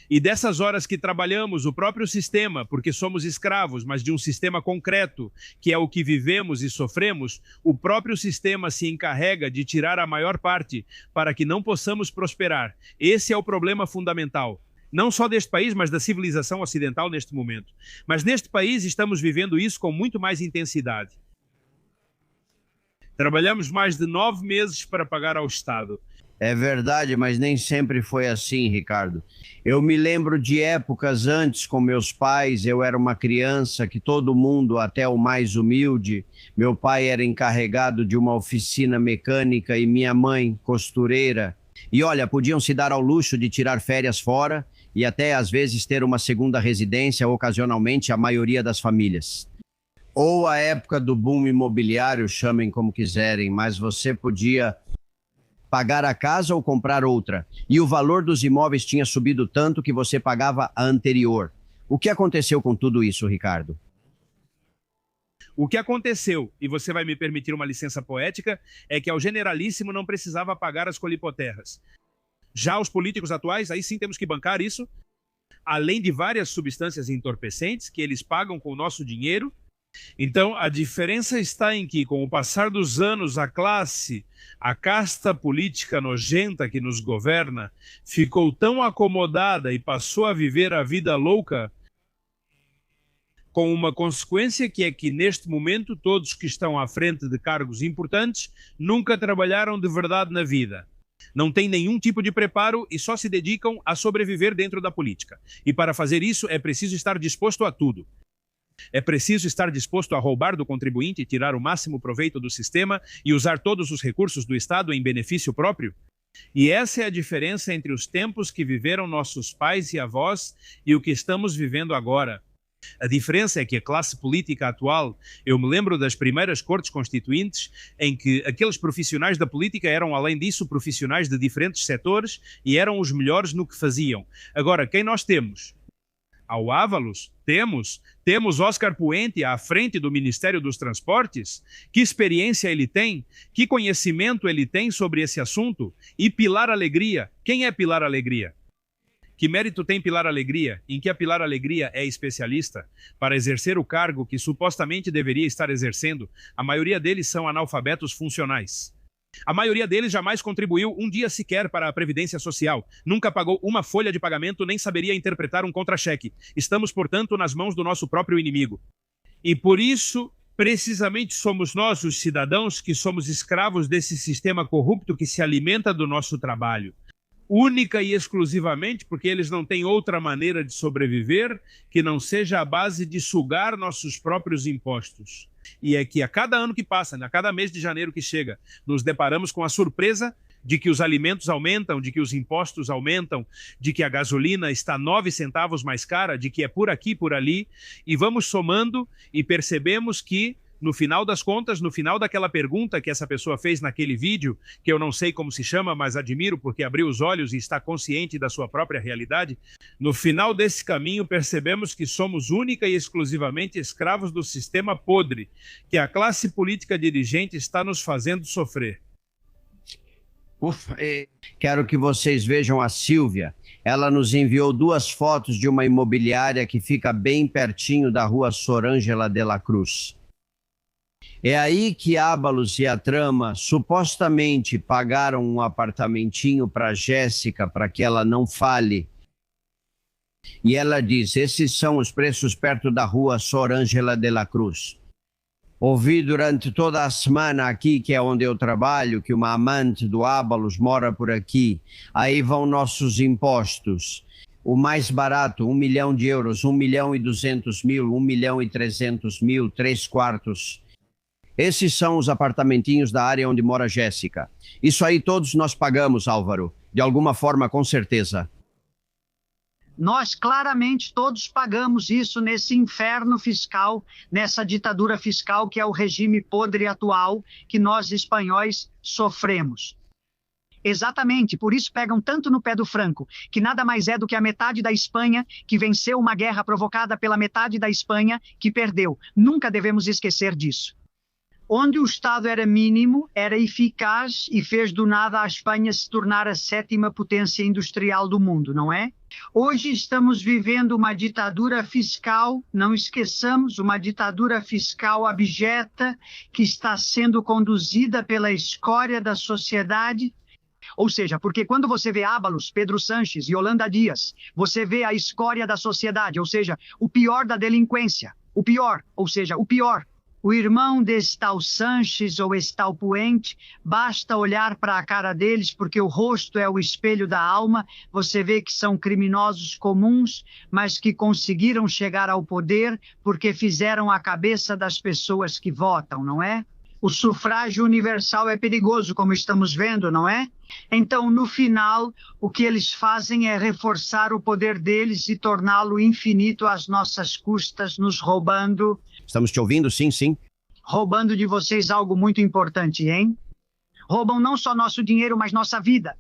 E dessas horas que trabalhamos, o próprio sistema, porque somos escravos, mas de um sistema concreto, que é o que vivemos e sofremos, o próprio sistema se encarrega de tirar a maior parte para que não possamos prosperar. Esse é o problema fundamental. Não só deste país, mas da civilização ocidental neste momento. Mas neste país estamos vivendo isso com muito mais intensidade. Trabalhamos mais de 9 meses para pagar ao Estado. É verdade, mas nem sempre foi assim, Ricardo. Eu me lembro de épocas antes com meus pais, eu era uma criança que todo mundo, até o mais humilde, meu pai era encarregado de uma oficina mecânica e minha mãe costureira. E olha, podiam se dar ao luxo de tirar férias fora e até às vezes ter uma segunda residência, ocasionalmente a maioria das famílias. Ou a época do boom imobiliário, chamem como quiserem, mas você podia pagar a casa ou comprar outra. E o valor dos imóveis tinha subido tanto que você pagava a anterior. O que aconteceu com tudo isso, Ricardo? O que aconteceu, e você vai me permitir uma licença poética, é que ao generalíssimo não precisava pagar as colipoterras. Já os políticos atuais, aí sim temos que bancar isso, além de várias substâncias entorpecentes que eles pagam com o nosso dinheiro. Então, a diferença está em que, com o passar dos anos, a casta política nojenta que nos governa ficou tão acomodada e passou a viver a vida louca, com uma consequência que é que, neste momento, todos que estão à frente de cargos importantes nunca trabalharam de verdade na vida. Não têm nenhum tipo de preparo e só se dedicam a sobreviver dentro da política. E para fazer isso é preciso estar disposto a tudo. É preciso estar disposto a roubar do contribuinte e tirar o máximo proveito do sistema e usar todos os recursos do Estado em benefício próprio? E essa é a diferença entre os tempos que viveram nossos pais e avós e o que estamos vivendo agora. A diferença é que a classe política atual, eu me lembro das primeiras cortes constituintes, em que aqueles profissionais da política eram, além disso, profissionais de diferentes setores e eram os melhores no que faziam. Agora, quem nós temos? Ao Ávalos, temos Oscar Puente à frente do Ministério dos Transportes. Que experiência ele tem? Que conhecimento ele tem sobre esse assunto? E Pilar Alegria? Quem é Pilar Alegria? Que mérito tem Pilar Alegria? Em que a Pilar Alegria é especialista? Para exercer o cargo que supostamente deveria estar exercendo, a maioria deles são analfabetos funcionais. A maioria deles jamais contribuiu um dia sequer para a Previdência Social, nunca pagou uma folha de pagamento, nem saberia interpretar um contra-cheque. Estamos, portanto, nas mãos do nosso próprio inimigo. E por isso, precisamente somos nós, os cidadãos, que somos escravos desse sistema corrupto que se alimenta do nosso trabalho. Única e exclusivamente porque eles não têm outra maneira de sobreviver que não seja a base de sugar nossos próprios impostos. E é que a cada ano que passa, a cada mês de janeiro que chega, nos deparamos com a surpresa de que os alimentos aumentam, de que os impostos aumentam, de que a gasolina está 9 centavos mais cara, de que é por aqui, por ali, e vamos somando e percebemos que, no final das contas, no final daquela pergunta que essa pessoa fez naquele vídeo, que eu não sei como se chama, mas admiro porque abriu os olhos e está consciente da sua própria realidade, no final desse caminho percebemos que somos única e exclusivamente escravos do sistema podre, que a classe política dirigente está nos fazendo sofrer. Quero que vocês vejam a Silvia. Ela nos enviou 2 fotos de uma imobiliária que fica bem pertinho da rua Sor Ângela de la Cruz. É aí que Ábalos e a trama supostamente pagaram um apartamentinho para Jéssica para que ela não fale. E ela diz, esses são os preços perto da rua Sor Ângela de la Cruz. Ouvi durante toda a semana aqui, que é onde eu trabalho, que uma amante do Ábalos mora por aqui. Aí vão nossos impostos. O mais barato, 1 milhão de euros, 1.200.000, 1.300.000, 3/4. Esses são os apartamentinhos da área onde mora Jéssica. Isso aí todos nós pagamos, Álvaro. De alguma forma, com certeza. Nós claramente todos pagamos isso nesse inferno fiscal, nessa ditadura fiscal que é o regime podre atual que nós espanhóis sofremos. Exatamente, por isso pegam tanto no pé do Franco, que nada mais é do que a metade da Espanha que venceu uma guerra provocada pela metade da Espanha que perdeu. Nunca devemos esquecer disso. Onde o Estado era mínimo, era eficaz e fez do nada a Espanha se tornar a 7ª potência industrial do mundo, não é? Hoje estamos vivendo uma ditadura fiscal, não esqueçamos, uma ditadura fiscal abjeta que está sendo conduzida pela escória da sociedade. Ou seja, porque quando você vê Ábalos, Pedro Sanches e Yolanda Dias, você vê a escória da sociedade, ou seja, o pior da delinquência, o pior, ou seja, o pior O irmão desse tal Sanches ou esse tal Puente, basta olhar para a cara deles, porque o rosto é o espelho da alma, você vê que são criminosos comuns, mas que conseguiram chegar ao poder porque fizeram a cabeça das pessoas que votam, não é? O sufrágio universal é perigoso, como estamos vendo, não é? Então, no final, o que eles fazem é reforçar o poder deles e torná-lo infinito às nossas custas, nos roubando. Estamos te ouvindo? Sim, sim. Roubando de vocês algo muito importante, hein? Roubam não só nosso dinheiro, mas nossa vida.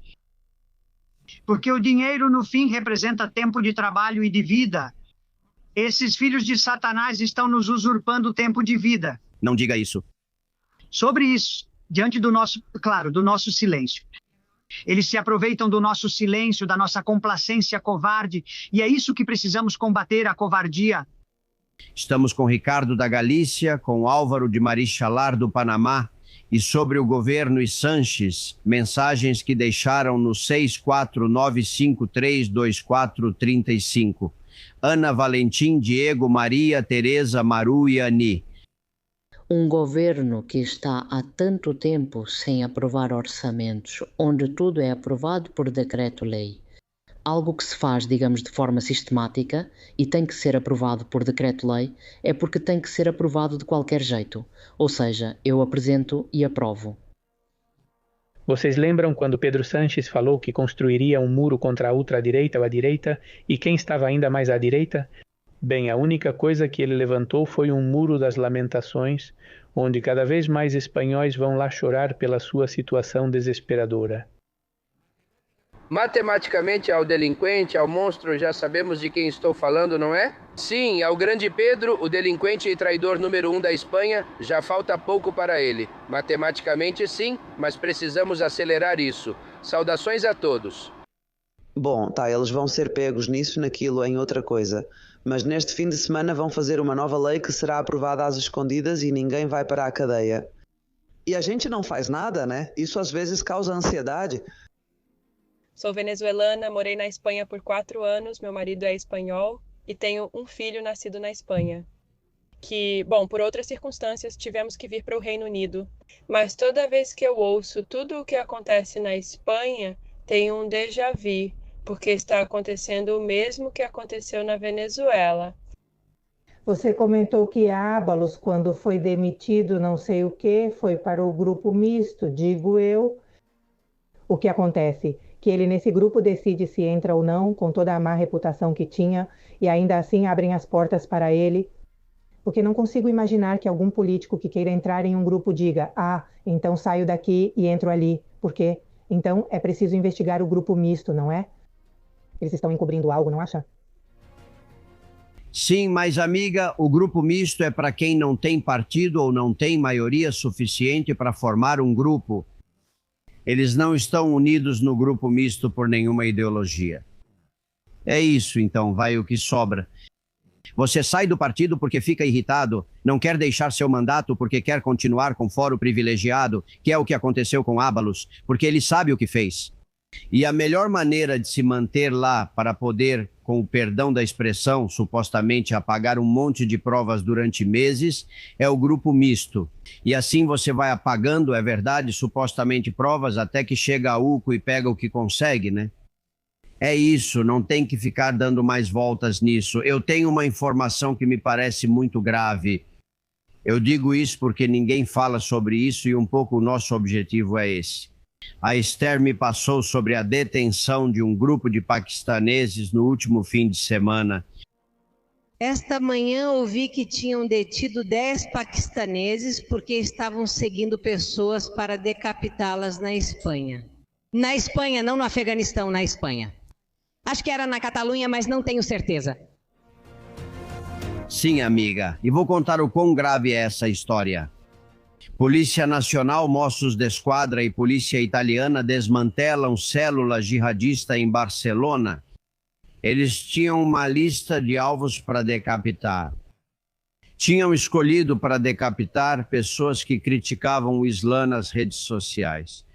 Porque o dinheiro, no fim, representa tempo de trabalho e de vida. Esses filhos de Satanás estão nos usurpando o tempo de vida. Não diga isso. Sobre isso, diante do nosso, claro, do nosso silêncio. Eles se aproveitam do nosso silêncio, da nossa complacência covarde, e é isso que precisamos combater, a covardia. Estamos com Ricardo da Galícia, com Álvaro de Marichalar do Panamá, e sobre o governo e Sanches, mensagens que deixaram no 649532435. Ana Valentim, Diego, Maria, Tereza, Maru e Ani. Um governo que está há tanto tempo sem aprovar orçamentos, onde tudo é aprovado por decreto-lei. Algo que se faz, digamos, de forma sistemática e tem que ser aprovado por decreto-lei, é porque tem que ser aprovado de qualquer jeito. Ou seja, eu apresento e aprovo. Vocês lembram quando Pedro Sanches falou que construiria um muro contra a ultradireita ou a direita e quem estava ainda mais à direita? Bem, a única coisa que ele levantou foi um muro das lamentações, onde cada vez mais espanhóis vão lá chorar pela sua situação desesperadora. Matematicamente, ao delinquente, ao monstro, já sabemos de quem estou falando, não é? Sim, ao grande Pedro, o delinquente e traidor número 1 da Espanha, já falta pouco para ele. Matematicamente, sim, mas precisamos acelerar isso. Saudações a todos. Bom, tá, eles vão ser pegos nisso, naquilo, em outra coisa. Mas neste fim de semana vão fazer uma nova lei que será aprovada às escondidas e ninguém vai para a cadeia. E a gente não faz nada, né? Isso às vezes causa ansiedade. Sou venezuelana, morei na Espanha por 4 anos, meu marido é espanhol e tenho um filho nascido na Espanha. Bom, por outras circunstâncias, tivemos que vir para o Reino Unido. Mas toda vez que eu ouço tudo o que acontece na Espanha, tenho um déjà vu, porque está acontecendo o mesmo que aconteceu na Venezuela. Você comentou que Ábalos, quando foi demitido não sei o que, foi para o grupo misto, digo eu. O que acontece? Que ele nesse grupo decide se entra ou não, com toda a má reputação que tinha, e ainda assim abrem as portas para ele. Porque não consigo imaginar que algum político que queira entrar em um grupo diga: ah, então saio daqui e entro ali. Por quê? Então é preciso investigar o grupo misto, não é? Eles estão encobrindo algo, não acha? Sim, mas amiga, o grupo misto é para quem não tem partido ou não tem maioria suficiente para formar um grupo. Eles não estão unidos no grupo misto por nenhuma ideologia. É isso, então, vai o que sobra. Você sai do partido porque fica irritado, não quer deixar seu mandato porque quer continuar com foro privilegiado, que é o que aconteceu com Ábalos, porque ele sabe o que fez. E a melhor maneira de se manter lá para poder, com o perdão da expressão, supostamente apagar um monte de provas durante meses, é o grupo misto. E assim você vai apagando, é verdade, supostamente provas, até que chega a UCO e pega o que consegue, né? É isso, não tem que ficar dando mais voltas nisso. Eu tenho uma informação que me parece muito grave. Eu digo isso porque ninguém fala sobre isso e um pouco o nosso objetivo é esse. A Esther me passou sobre a detenção de um grupo de paquistaneses no último fim de semana. Esta manhã ouvi que tinham detido 10 paquistaneses porque estavam seguindo pessoas para decapitá-las na Espanha. Na Espanha, não no Afeganistão, na Espanha. Acho que era na Catalunha, mas não tenho certeza. Sim, amiga, e vou contar o quão grave é essa história. Polícia Nacional, Mossos d'Esquadra e Polícia Italiana desmantelam célula jihadista em Barcelona. Eles tinham uma lista de alvos para decapitar. Tinham escolhido para decapitar pessoas que criticavam o Islã nas redes sociais.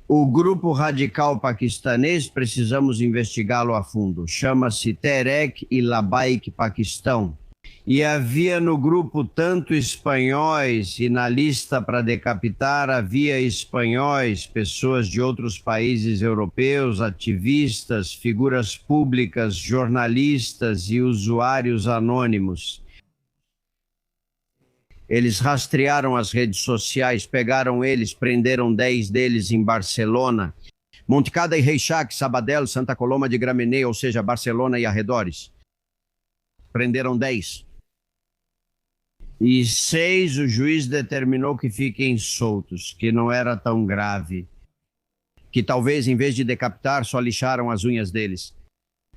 O grupo radical paquistanês, precisamos investigá-lo a fundo. Chama-se Tehreek e Labbaik Paquistão. E havia no grupo tanto espanhóis, e na lista para decapitar havia espanhóis, pessoas de outros países europeus, ativistas, figuras públicas, jornalistas e usuários anônimos. Eles rastrearam as redes sociais, pegaram eles, prenderam 10 deles em Barcelona, Montcada e Reixac, Sabadell, Santa Coloma de Gramenet, ou seja, Barcelona e arredores. Prenderam 10. E 6 o juiz determinou que fiquem soltos, que não era tão grave. Que talvez, em vez de decapitar, só lixaram as unhas deles.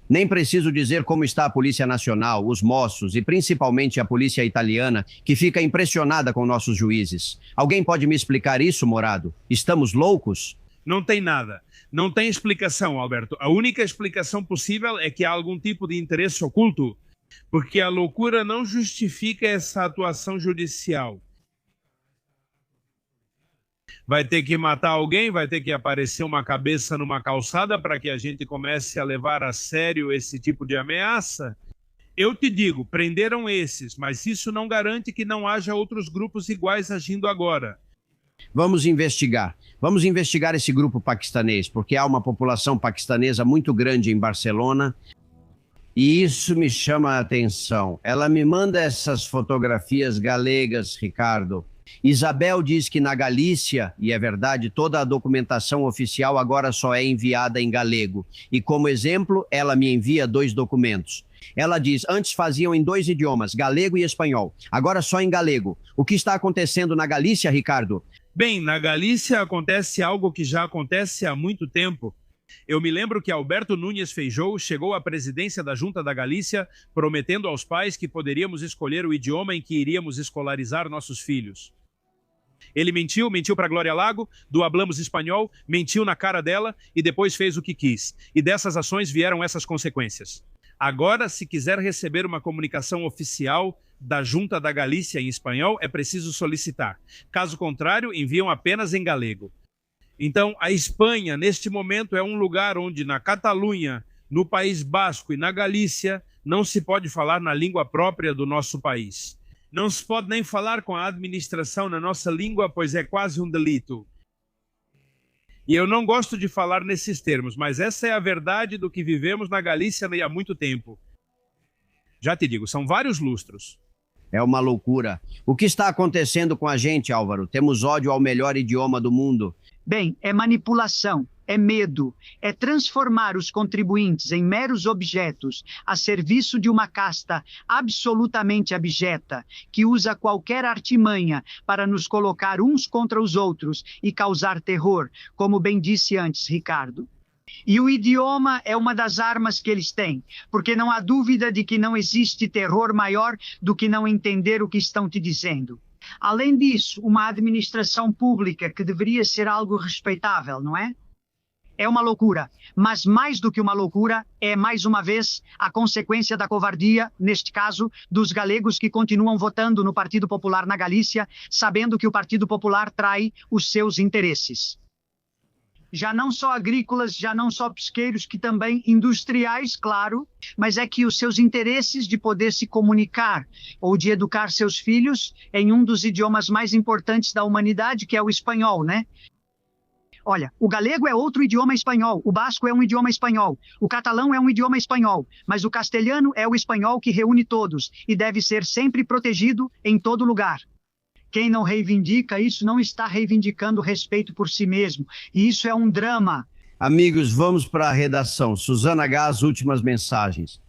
Nem preciso dizer como está a Polícia Nacional, os Mossos e principalmente a polícia italiana, que fica impressionada com nossos juízes. Alguém pode me explicar isso, Morado? Estamos loucos? Não tem nada. Não tem explicação, Alberto. A única explicação possível é que há algum tipo de interesse oculto, porque a loucura não justifica essa atuação judicial. Vai ter que matar alguém, vai ter que aparecer uma cabeça numa calçada para que a gente comece a levar a sério esse tipo de ameaça? Eu te digo, prenderam esses, mas isso não garante que não haja outros grupos iguais agindo agora. Vamos investigar. Vamos investigar esse grupo paquistanês, porque há uma população paquistanesa muito grande em Barcelona. E isso me chama a atenção. Ela me manda essas fotografias galegas, Ricardo. Isabel diz que na Galícia, e é verdade, toda a documentação oficial agora só é enviada em galego. E como exemplo, ela me envia 2 documentos. Ela diz, antes faziam em 2 idiomas, galego e espanhol. Agora só em galego. O que está acontecendo na Galícia, Ricardo? Bem, na Galícia acontece algo que já acontece há muito tempo. Eu me lembro que Alberto Núñez Feijóo chegou à presidência da Junta da Galícia prometendo aos pais que poderíamos escolher o idioma em que iríamos escolarizar nossos filhos. Ele mentiu para Glória Lago, do Hablamos Espanhol, mentiu na cara dela e depois fez o que quis. E dessas ações vieram essas consequências. Agora, se quiser receber uma comunicação oficial da Junta da Galícia em espanhol, é preciso solicitar. Caso contrário, enviam apenas em galego. Então, a Espanha, neste momento, é um lugar onde, na Catalunha, no País Basco e na Galícia, não se pode falar na língua própria do nosso país. Não se pode nem falar com a administração na nossa língua, pois é quase um delito. E eu não gosto de falar nesses termos, mas essa é a verdade do que vivemos na Galícia há muito tempo. Já te digo, são vários lustros. É uma loucura. O que está acontecendo com a gente, Álvaro? Temos ódio ao melhor idioma do mundo. Bem, é manipulação, é medo, é transformar os contribuintes em meros objetos a serviço de uma casta absolutamente abjeta, que usa qualquer artimanha para nos colocar uns contra os outros e causar terror, como bem disse antes, Ricardo. E o idioma é uma das armas que eles têm, porque não há dúvida de que não existe terror maior do que não entender o que estão te dizendo. Além disso, uma administração pública que deveria ser algo respeitável, não é? É uma loucura, mas mais do que uma loucura, é mais uma vez a consequência da covardia, neste caso, dos galegos que continuam votando no Partido Popular na Galícia, sabendo que o Partido Popular trai os seus interesses. Já não só agrícolas, já não só pesqueiros, que também industriais, claro, mas é que os seus interesses de poder se comunicar ou de educar seus filhos em um dos idiomas mais importantes da humanidade, que é o espanhol, né? Olha, o galego é outro idioma espanhol, o basco é um idioma espanhol, o catalão é um idioma espanhol, mas o castelhano é o espanhol que reúne todos e deve ser sempre protegido em todo lugar. Quem não reivindica isso não está reivindicando respeito por si mesmo. E isso é um drama. Amigos, vamos para a redação. Susana Gás, últimas mensagens.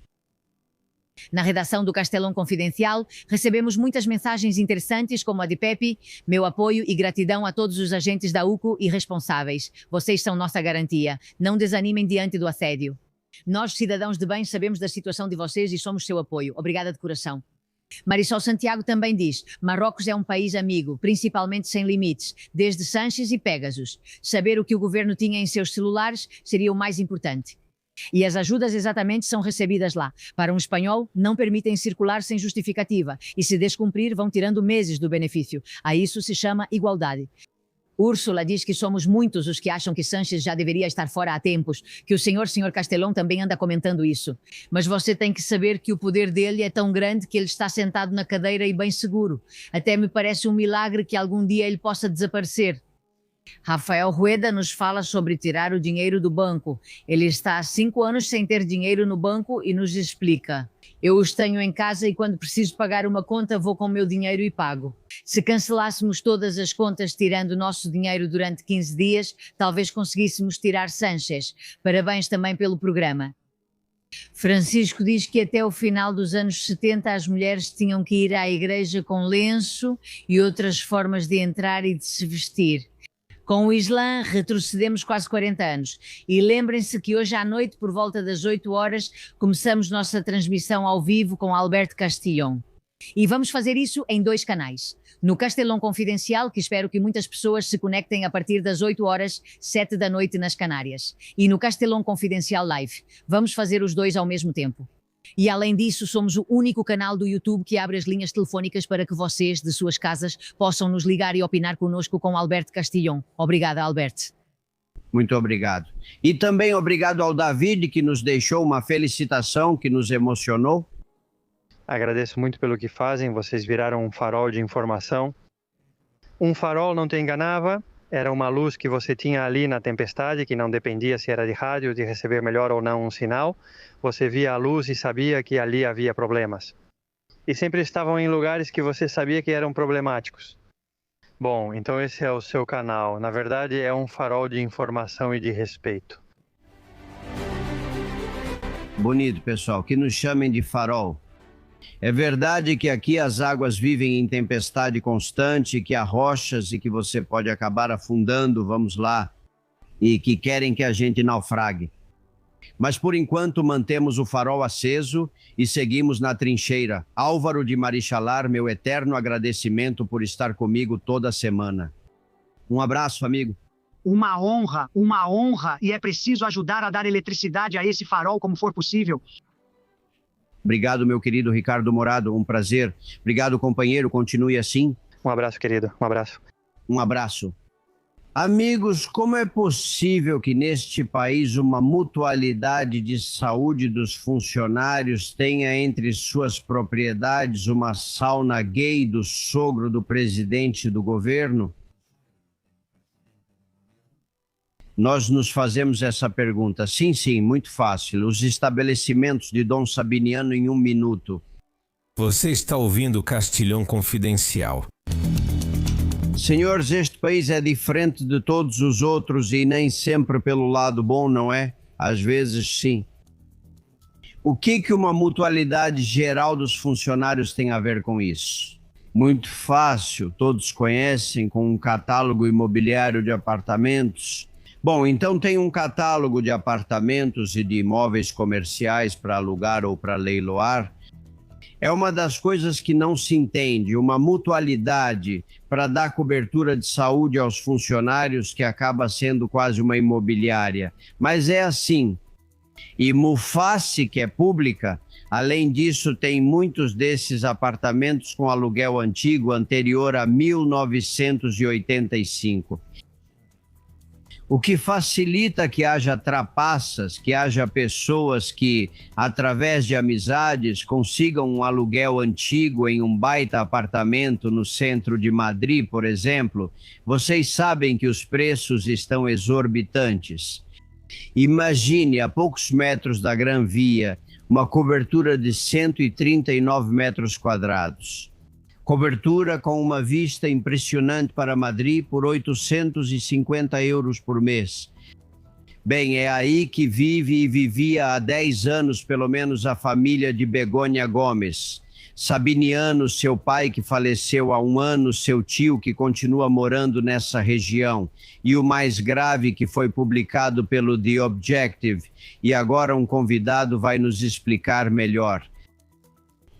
Na redação do Castelão Confidencial, recebemos muitas mensagens interessantes, como a de Pepe. Meu apoio e gratidão a todos os agentes da UCO e responsáveis. Vocês são nossa garantia. Não desanimem diante do assédio. Nós, cidadãos de bem, sabemos da situação de vocês e somos seu apoio. Obrigada de coração. Marisol Santiago também diz, Marrocos é um país amigo, principalmente sem limites, desde Sanches e Pegasus. Saber o que o governo tinha em seus celulares seria o mais importante. E as ajudas exatamente são recebidas lá. Para um espanhol, não permitem circular sem justificativa e se descumprir vão tirando meses do benefício. A isso se chama igualdade. Úrsula diz que somos muitos os que acham que Sanches já deveria estar fora há tempos, que o senhor Castelão também anda comentando isso. Mas você tem que saber que o poder dele é tão grande que ele está sentado na cadeira e bem seguro. Até me parece um milagre que algum dia ele possa desaparecer. Rafael Rueda nos fala sobre tirar o dinheiro do banco. Ele está há 5 anos sem ter dinheiro no banco e nos explica. Eu os tenho em casa e quando preciso pagar uma conta vou com o meu dinheiro e pago. Se cancelássemos todas as contas tirando o nosso dinheiro durante 15 dias, talvez conseguíssemos tirar Sanches. Parabéns também pelo programa. Francisco diz que até o final dos anos 70 as mulheres tinham que ir à igreja com lenço e outras formas de entrar e de se vestir. Com o Islã, retrocedemos quase 40 anos. E lembrem-se que hoje à noite, por volta das 8 horas, começamos nossa transmissão ao vivo com Alberto Castillon. E vamos fazer isso em 2 canais. No Castelão Confidencial, que espero que muitas pessoas se conectem a partir das 8 horas, 7 da noite nas Canárias. E no Castelão Confidencial Live. Vamos fazer os 2 ao mesmo tempo. E além disso, somos o único canal do YouTube que abre as linhas telefónicas para que vocês, de suas casas, possam nos ligar e opinar conosco com Alberto Castillon. Obrigada, Alberto. Muito obrigado. E também obrigado ao David, que nos deixou uma felicitação, que nos emocionou. Agradeço muito pelo que fazem, vocês viraram um farol de informação. Um farol não te enganava, era uma luz que você tinha ali na tempestade, que não dependia se era de rádio, de receber melhor ou não um sinal. Você via a luz e sabia que ali havia problemas. E sempre estavam em lugares que você sabia que eram problemáticos. Bom, então esse é o seu canal. Na verdade, é um farol de informação e de respeito. Bonito, pessoal. Que nos chamem de farol. É verdade que aqui as águas vivem em tempestade constante, que há rochas e que você pode acabar afundando, vamos lá, e que querem que a gente naufrague. Mas por enquanto mantemos o farol aceso e seguimos na trincheira. Álvaro de Marichalar, meu eterno agradecimento por estar comigo toda semana. Um abraço, amigo. Uma honra, e é preciso ajudar a dar eletricidade a esse farol como for possível. Obrigado, meu querido Ricardo Morado, um prazer. Obrigado, companheiro, continue assim. Um abraço, querido, um abraço. Um abraço. Amigos, como é possível que neste país uma mutualidade de saúde dos funcionários tenha entre suas propriedades uma sauna gay do sogro do presidente do governo? Nós nos fazemos essa pergunta. Sim, muito fácil. Os estabelecimentos de Dom Sabiniano em 1 minuto. Você está ouvindo o Castelão Confidencial. Senhores, este país é diferente de todos os outros e nem sempre pelo lado bom, não é? Às vezes, sim. O que uma mutualidade geral dos funcionários tem a ver com isso? Muito fácil, todos conhecem, com um catálogo imobiliário de apartamentos. Bom, então tem um catálogo de apartamentos e de imóveis comerciais para alugar ou para leiloar. É uma das coisas que não se entende, uma mutualidade para dar cobertura de saúde aos funcionários que acaba sendo quase uma imobiliária. Mas é assim. E Muface, que é pública, além disso tem muitos desses apartamentos com aluguel antigo, anterior a 1985. O que facilita que haja trapaças, que haja pessoas que, através de amizades, consigam um aluguel antigo em um baita apartamento no centro de Madrid, por exemplo. Vocês sabem que os preços estão exorbitantes. Imagine, a poucos metros da Gran Via, uma cobertura de 139 metros quadrados. Cobertura com uma vista impressionante para Madrid por 850 euros por mês. Bem, é aí que vive e vivia há 10 anos, pelo menos, a família de Begônia Gomes. Sabiniano, seu pai que faleceu há 1 ano, seu tio que continua morando nessa região. E o mais grave que foi publicado pelo The Objective. E agora um convidado vai nos explicar melhor.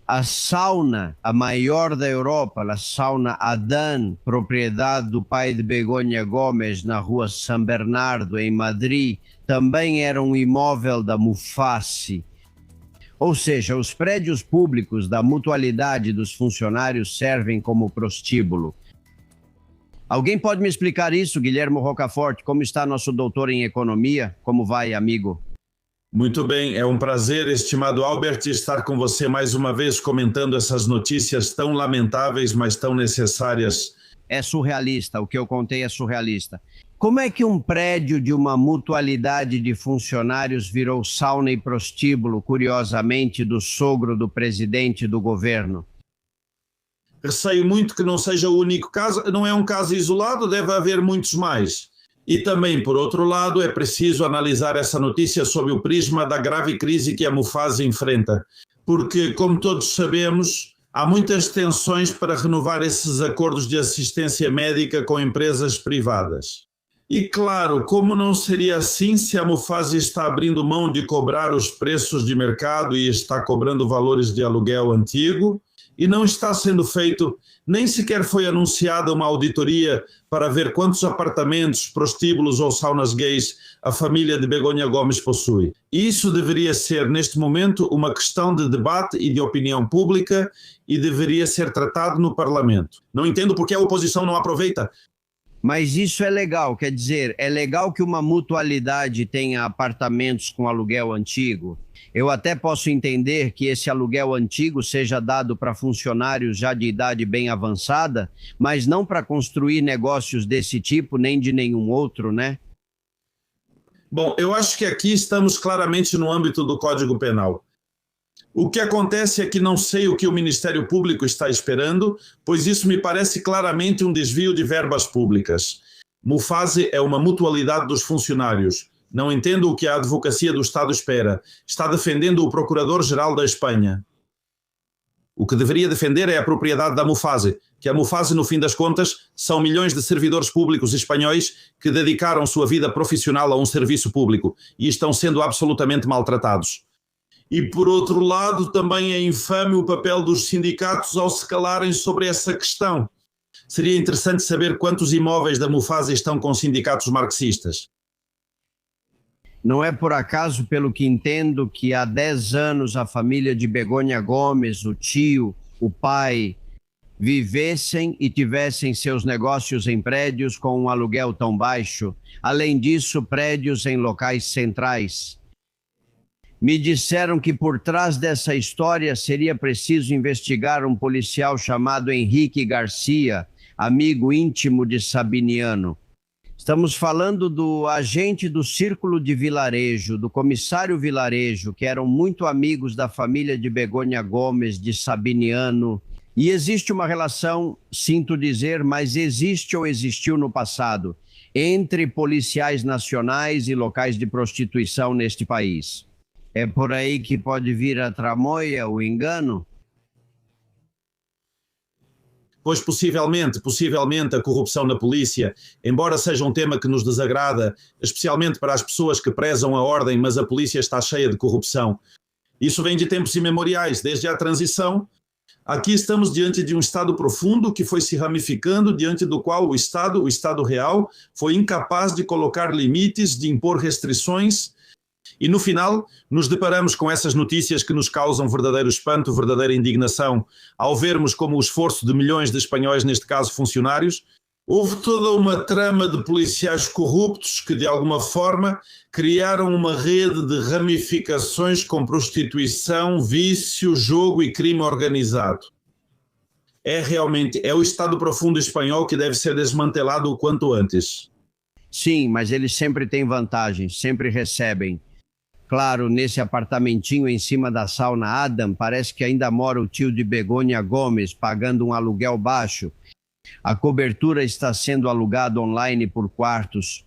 A sauna, a maior da Europa, a sauna Adan, propriedade do pai de Begônia Gomes, na rua São Bernardo, em Madrid, também era um imóvel da Muface. Ou seja, os prédios públicos da mutualidade dos funcionários servem como prostíbulo. Alguém pode me explicar isso, Guilherme Rocafort? Como está nosso doutor em economia? Como vai, amigo? Muito bem, é um prazer, estimado Albert, estar com você mais uma vez comentando essas notícias tão lamentáveis, mas tão necessárias. É surrealista, o que eu contei é surrealista. Como é que um prédio de uma mutualidade de funcionários virou sauna e prostíbulo, curiosamente, do sogro do presidente do governo? Receio muito que não seja o único caso, não é um caso isolado, deve haver muitos mais. E também, por outro lado, é preciso analisar essa notícia sob o prisma da grave crise que a Mufasa enfrenta, porque, como todos sabemos, há muitas tensões para renovar esses acordos de assistência médica com empresas privadas. E claro, como não seria assim se a Mufasa está abrindo mão de cobrar os preços de mercado e está cobrando valores de aluguel antigo? E não está sendo feito, nem sequer foi anunciada uma auditoria para ver quantos apartamentos, prostíbulos ou saunas gays a família de Begonha Gomes possui. Isso deveria ser, neste momento, uma questão de debate e de opinião pública e deveria ser tratado no Parlamento. Não entendo por que a oposição não aproveita. Mas isso é legal, quer dizer, é legal que uma mutualidade tenha apartamentos com aluguel antigo. Eu até posso entender que esse aluguel antigo seja dado para funcionários já de idade bem avançada, mas não para construir negócios desse tipo, nem de nenhum outro, né? Bom, eu acho que aqui estamos claramente no âmbito do Código Penal. O que acontece é que não sei o que o Ministério Público está esperando, pois isso me parece claramente um desvio de verbas públicas. Mufasa é uma mutualidade dos funcionários. Não entendo o que a Advocacia do Estado espera. Está defendendo o Procurador-Geral da Espanha. O que deveria defender é a propriedade da Mufasa, que a Mufasa, no fim das contas, são milhões de servidores públicos espanhóis que dedicaram sua vida profissional a um serviço público e estão sendo absolutamente maltratados. E, por outro lado, também é infame o papel dos sindicatos ao se calarem sobre essa questão. Seria interessante saber quantos imóveis da Mufasa estão com sindicatos marxistas. Não é por acaso, pelo que entendo, que há 10 anos a família de Begonha Gomes, o tio, o pai, vivessem e tivessem seus negócios em prédios com um aluguel tão baixo. Além disso, prédios em locais centrais. Me disseram que por trás dessa história seria preciso investigar um policial chamado Henrique Garcia, amigo íntimo de Sabiniano. Estamos falando do agente do Círculo de Vilarejo, do comissário Vilarejo, que eram muito amigos da família de Begonha Gomes, de Sabiniano. E existe uma relação, sinto dizer, mas existe ou existiu no passado, entre policiais nacionais e locais de prostituição neste país. É por aí que pode vir a tramóia, o engano? Pois possivelmente a corrupção na polícia, embora seja um tema que nos desagrada, especialmente para as pessoas que prezam a ordem, mas a polícia está cheia de corrupção. Isso vem de tempos imemoriais, desde a transição. Aqui estamos diante de um Estado profundo que foi se ramificando, diante do qual o Estado real, foi incapaz de colocar limites, de impor restrições. E no final, nos deparamos com essas notícias que nos causam verdadeiro espanto, verdadeira indignação, ao vermos como o esforço de milhões de espanhóis, neste caso funcionários, houve toda uma trama de policiais corruptos que, de alguma forma, criaram uma rede de ramificações com prostituição, vício, jogo e crime organizado. É o Estado profundo espanhol que deve ser desmantelado o quanto antes. Sim, mas eles sempre têm vantagens, sempre recebem. Claro, nesse apartamentinho em cima da sauna Adam, parece que ainda mora o tio de Begonha Gomes, pagando um aluguel baixo. A cobertura está sendo alugada online por quartos.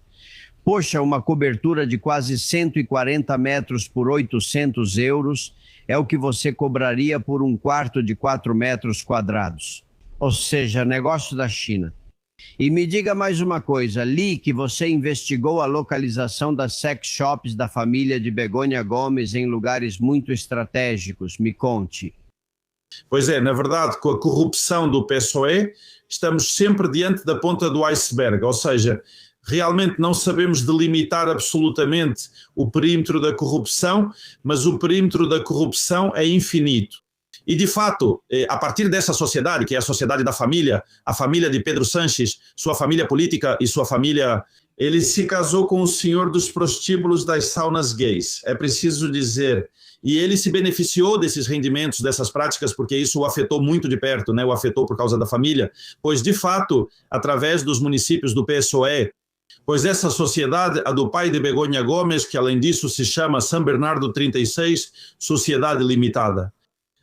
Poxa, uma cobertura de quase 140 metros por 800 euros é o que você cobraria por um quarto de 4 metros quadrados. Ou seja, negócio da China. E me diga mais uma coisa, li que você investigou a localização das sex shops da família de Begonha Gomes em lugares muito estratégicos. Me conte. Pois é, na verdade, com a corrupção do PSOE, estamos sempre diante da ponta do iceberg, ou seja, realmente não sabemos delimitar absolutamente o perímetro da corrupção, mas o perímetro da corrupção é infinito. E, de fato, a partir dessa sociedade, que é a sociedade da família, a família de Pedro Sanches, sua família política e sua família... Ele se casou com o senhor dos prostíbulos das saunas gays, é preciso dizer. E ele se beneficiou desses rendimentos, dessas práticas, porque isso o afetou muito de perto, né? O afetou por causa da família, pois, de fato, através dos municípios do PSOE, pois essa sociedade, a do pai de Begonha Gomes, que além disso se chama São Bernardo 36, Sociedade Limitada,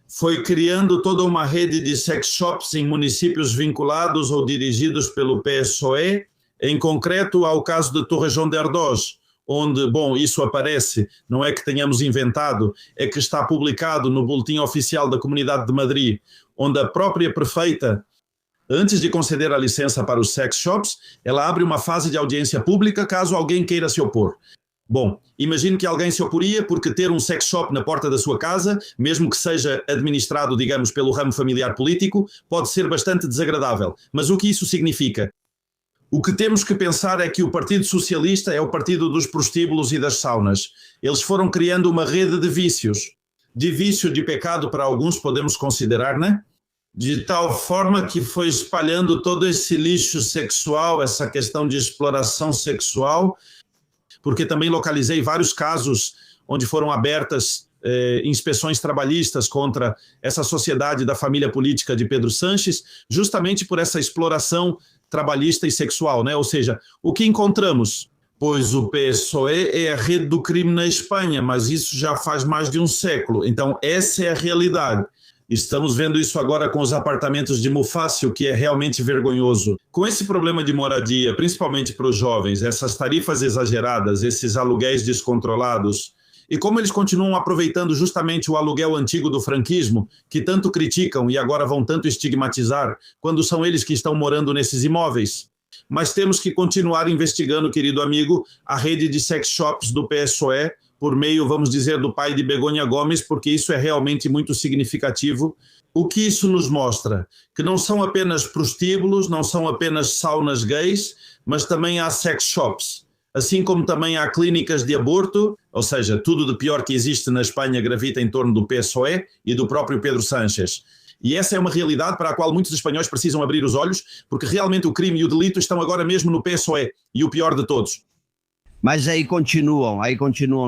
foi criando toda uma rede de sex shops em municípios vinculados ou dirigidos pelo PSOE, em concreto ao caso de Torrejón de Ardoz, onde, bom, isso aparece, não é que tenhamos inventado, é que está publicado no Boletim Oficial da Comunidade de Madrid, onde a própria prefeita, antes de conceder a licença para os sex shops, ela abre uma fase de audiência pública caso alguém queira se opor. Bom, imagino que alguém se oporia porque ter um sex shop na porta da sua casa, mesmo que seja administrado, digamos, pelo ramo familiar político, pode ser bastante desagradável. Mas o que isso significa? O que temos que pensar é que o Partido Socialista é o partido dos prostíbulos e das saunas. Eles foram criando uma rede de vícios. De vício, de pecado para alguns podemos considerar, né? De tal forma que foi espalhando todo esse lixo sexual, essa questão de exploração sexual, porque também localizei vários casos onde foram abertas inspeções trabalhistas contra essa sociedade da família política de Pedro Sanches, justamente por essa exploração trabalhista e sexual, né? Ou seja, o que encontramos? Pois o PSOE é a rede do crime na Espanha, mas isso já faz mais de um século. Então, essa é a realidade. Estamos vendo isso agora com os apartamentos de Mufácio, que é realmente vergonhoso. Com esse problema de moradia, principalmente para os jovens, essas tarifas exageradas, esses aluguéis descontrolados, e como eles continuam aproveitando justamente o aluguel antigo do franquismo, que tanto criticam e agora vão tanto estigmatizar, quando são eles que estão morando nesses imóveis. Mas temos que continuar investigando, querido amigo, a rede de sex shops do PSOE, por meio, vamos dizer, do pai de Begonha Gomes, porque isso é realmente muito significativo. O que isso nos mostra? Que não são apenas prostíbulos, não são apenas saunas gays, mas também há sex shops. Assim como também há clínicas de aborto, ou seja, tudo de pior que existe na Espanha gravita em torno do PSOE e do próprio Pedro Sánchez. E essa é uma realidade para a qual muitos espanhóis precisam abrir os olhos, porque realmente o crime e o delito estão agora mesmo no PSOE, e o pior de todos. Mas aí continuam,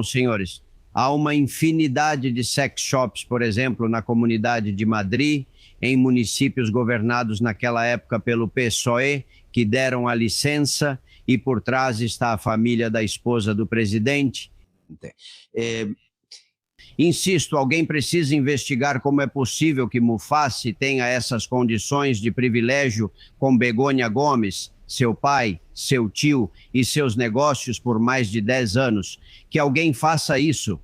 senhores. Há uma infinidade de sex shops, por exemplo, na Comunidade de Madrid, em municípios governados naquela época pelo PSOE, que deram a licença, e por trás está a família da esposa do presidente. Insisto, alguém precisa investigar como é possível que Mufácio tenha essas condições de privilégio com Begonha Gomes, seu pai, seu tio e seus negócios por mais de 10 anos. Que alguém faça isso.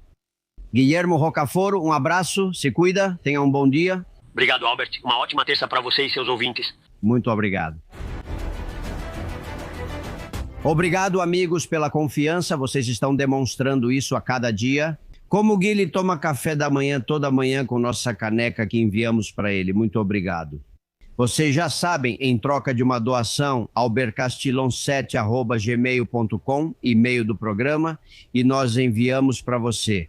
Guilhermo Rocaforo, um abraço, se cuida, tenha um bom dia. Obrigado, Albert. Uma ótima terça para você e seus ouvintes. Muito obrigado. Obrigado, amigos, pela confiança. Vocês estão demonstrando isso a cada dia. Como o Guilherme toma café da manhã toda manhã com nossa caneca que enviamos para ele. Muito obrigado. Vocês já sabem, em troca de uma doação, albercastilon7@gmail.com, e-mail do programa, e nós enviamos para você.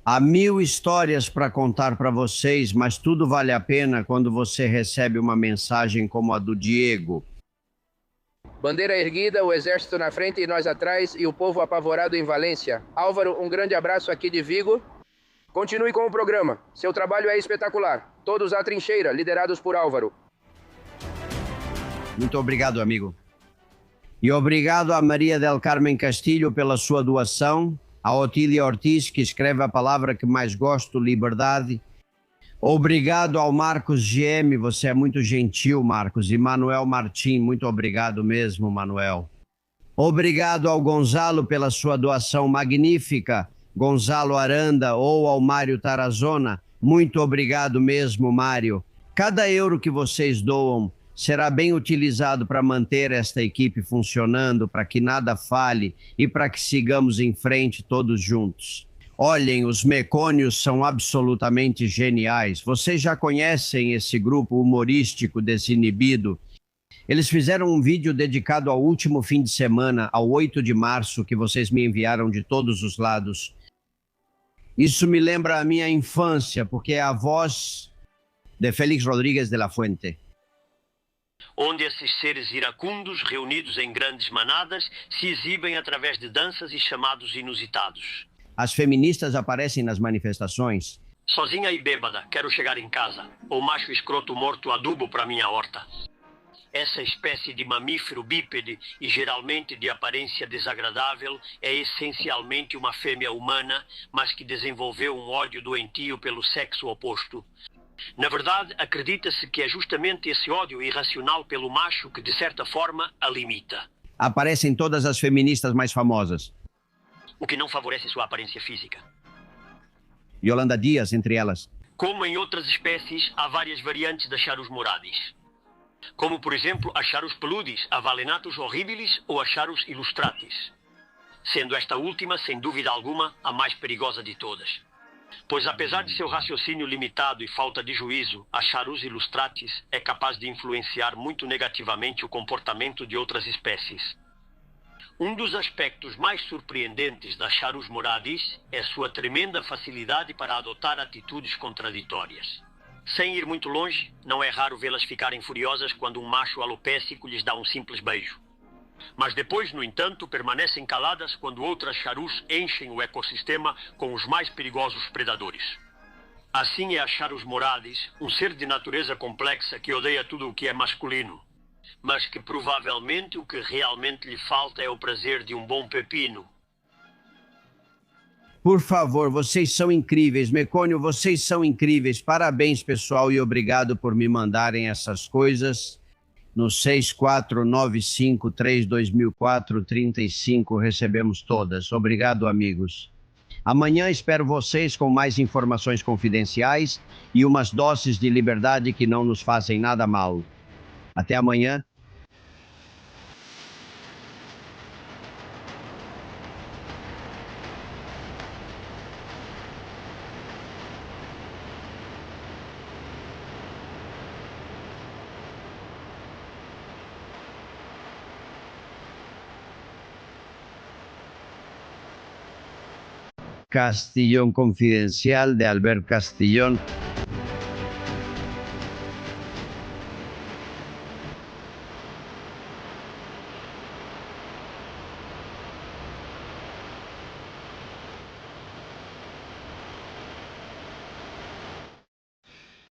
Há 1000 histórias para contar para vocês, mas tudo vale a pena quando você recebe uma mensagem como a do Diego. Bandeira erguida, o exército na frente e nós atrás, e o povo apavorado em Valência. Álvaro, um grande abraço aqui de Vigo. Continue com o programa. Seu trabalho é espetacular. Todos à trincheira, liderados por Álvaro. Muito obrigado, amigo. E obrigado a Maria del Carmen Castilho pela sua doação, a Otília Ortiz, que escreve a palavra que mais gosto, liberdade. Obrigado ao Marcos GM, você é muito gentil, Marcos. E Manuel Martim, muito obrigado mesmo, Manuel. Obrigado ao Gonzalo pela sua doação magnífica, Gonzalo Aranda, ou ao Mário Tarazona. Muito obrigado mesmo, Mário. Cada euro que vocês doam será bem utilizado para manter esta equipe funcionando, para que nada falhe e para que sigamos em frente todos juntos. Olhem, os Mecônios são absolutamente geniais. Vocês já conhecem esse grupo humorístico Desinibido? Eles fizeram um vídeo dedicado ao último fim de semana, ao 8 de março, que vocês me enviaram de todos os lados. Isso me lembra a minha infância, porque é a voz de Félix Rodrigues de la Fuente. Onde esses seres iracundos, reunidos em grandes manadas, se exibem através de danças e chamados inusitados. As feministas aparecem nas manifestações. Sozinha e bêbada, quero chegar em casa. O macho escroto morto adubo para minha horta. Essa espécie de mamífero bípede e geralmente de aparência desagradável é essencialmente uma fêmea humana, mas que desenvolveu um ódio doentio pelo sexo oposto. Na verdade, acredita-se que é justamente esse ódio irracional pelo macho que, de certa forma, a limita. Aparecem todas as feministas mais famosas. O que não favorece sua aparência física. Yolanda Dias, entre elas. Como em outras espécies, há várias variantes da Charus moradis. Como, por exemplo, a Charus peludis, a Valenatus horribilis ou a Charus illustratis. Sendo esta última, sem dúvida alguma, a mais perigosa de todas. Pois apesar de seu raciocínio limitado e falta de juízo, a Charus illustratis é capaz de influenciar muito negativamente o comportamento de outras espécies. Um dos aspectos mais surpreendentes da Charus moradis é sua tremenda facilidade para adotar atitudes contraditórias. Sem ir muito longe, não é raro vê-las ficarem furiosas quando um macho alopécico lhes dá um simples beijo. Mas depois, no entanto, permanecem caladas quando outras charus enchem o ecossistema com os mais perigosos predadores. Assim é a Charus moradis, um ser de natureza complexa que odeia tudo o que é masculino, mas que provavelmente o que realmente lhe falta é o prazer de um bom pepino. Por favor, vocês são incríveis. Mecônio, vocês são incríveis. Parabéns, pessoal, e obrigado por me mandarem essas coisas. No 6495-32.004-35 recebemos todas. Obrigado, amigos. Amanhã espero vocês com mais informações confidenciais e umas doses de liberdade que não nos fazem nada mal. Até amanhã. Castillón Confidencial de Albert Castillón.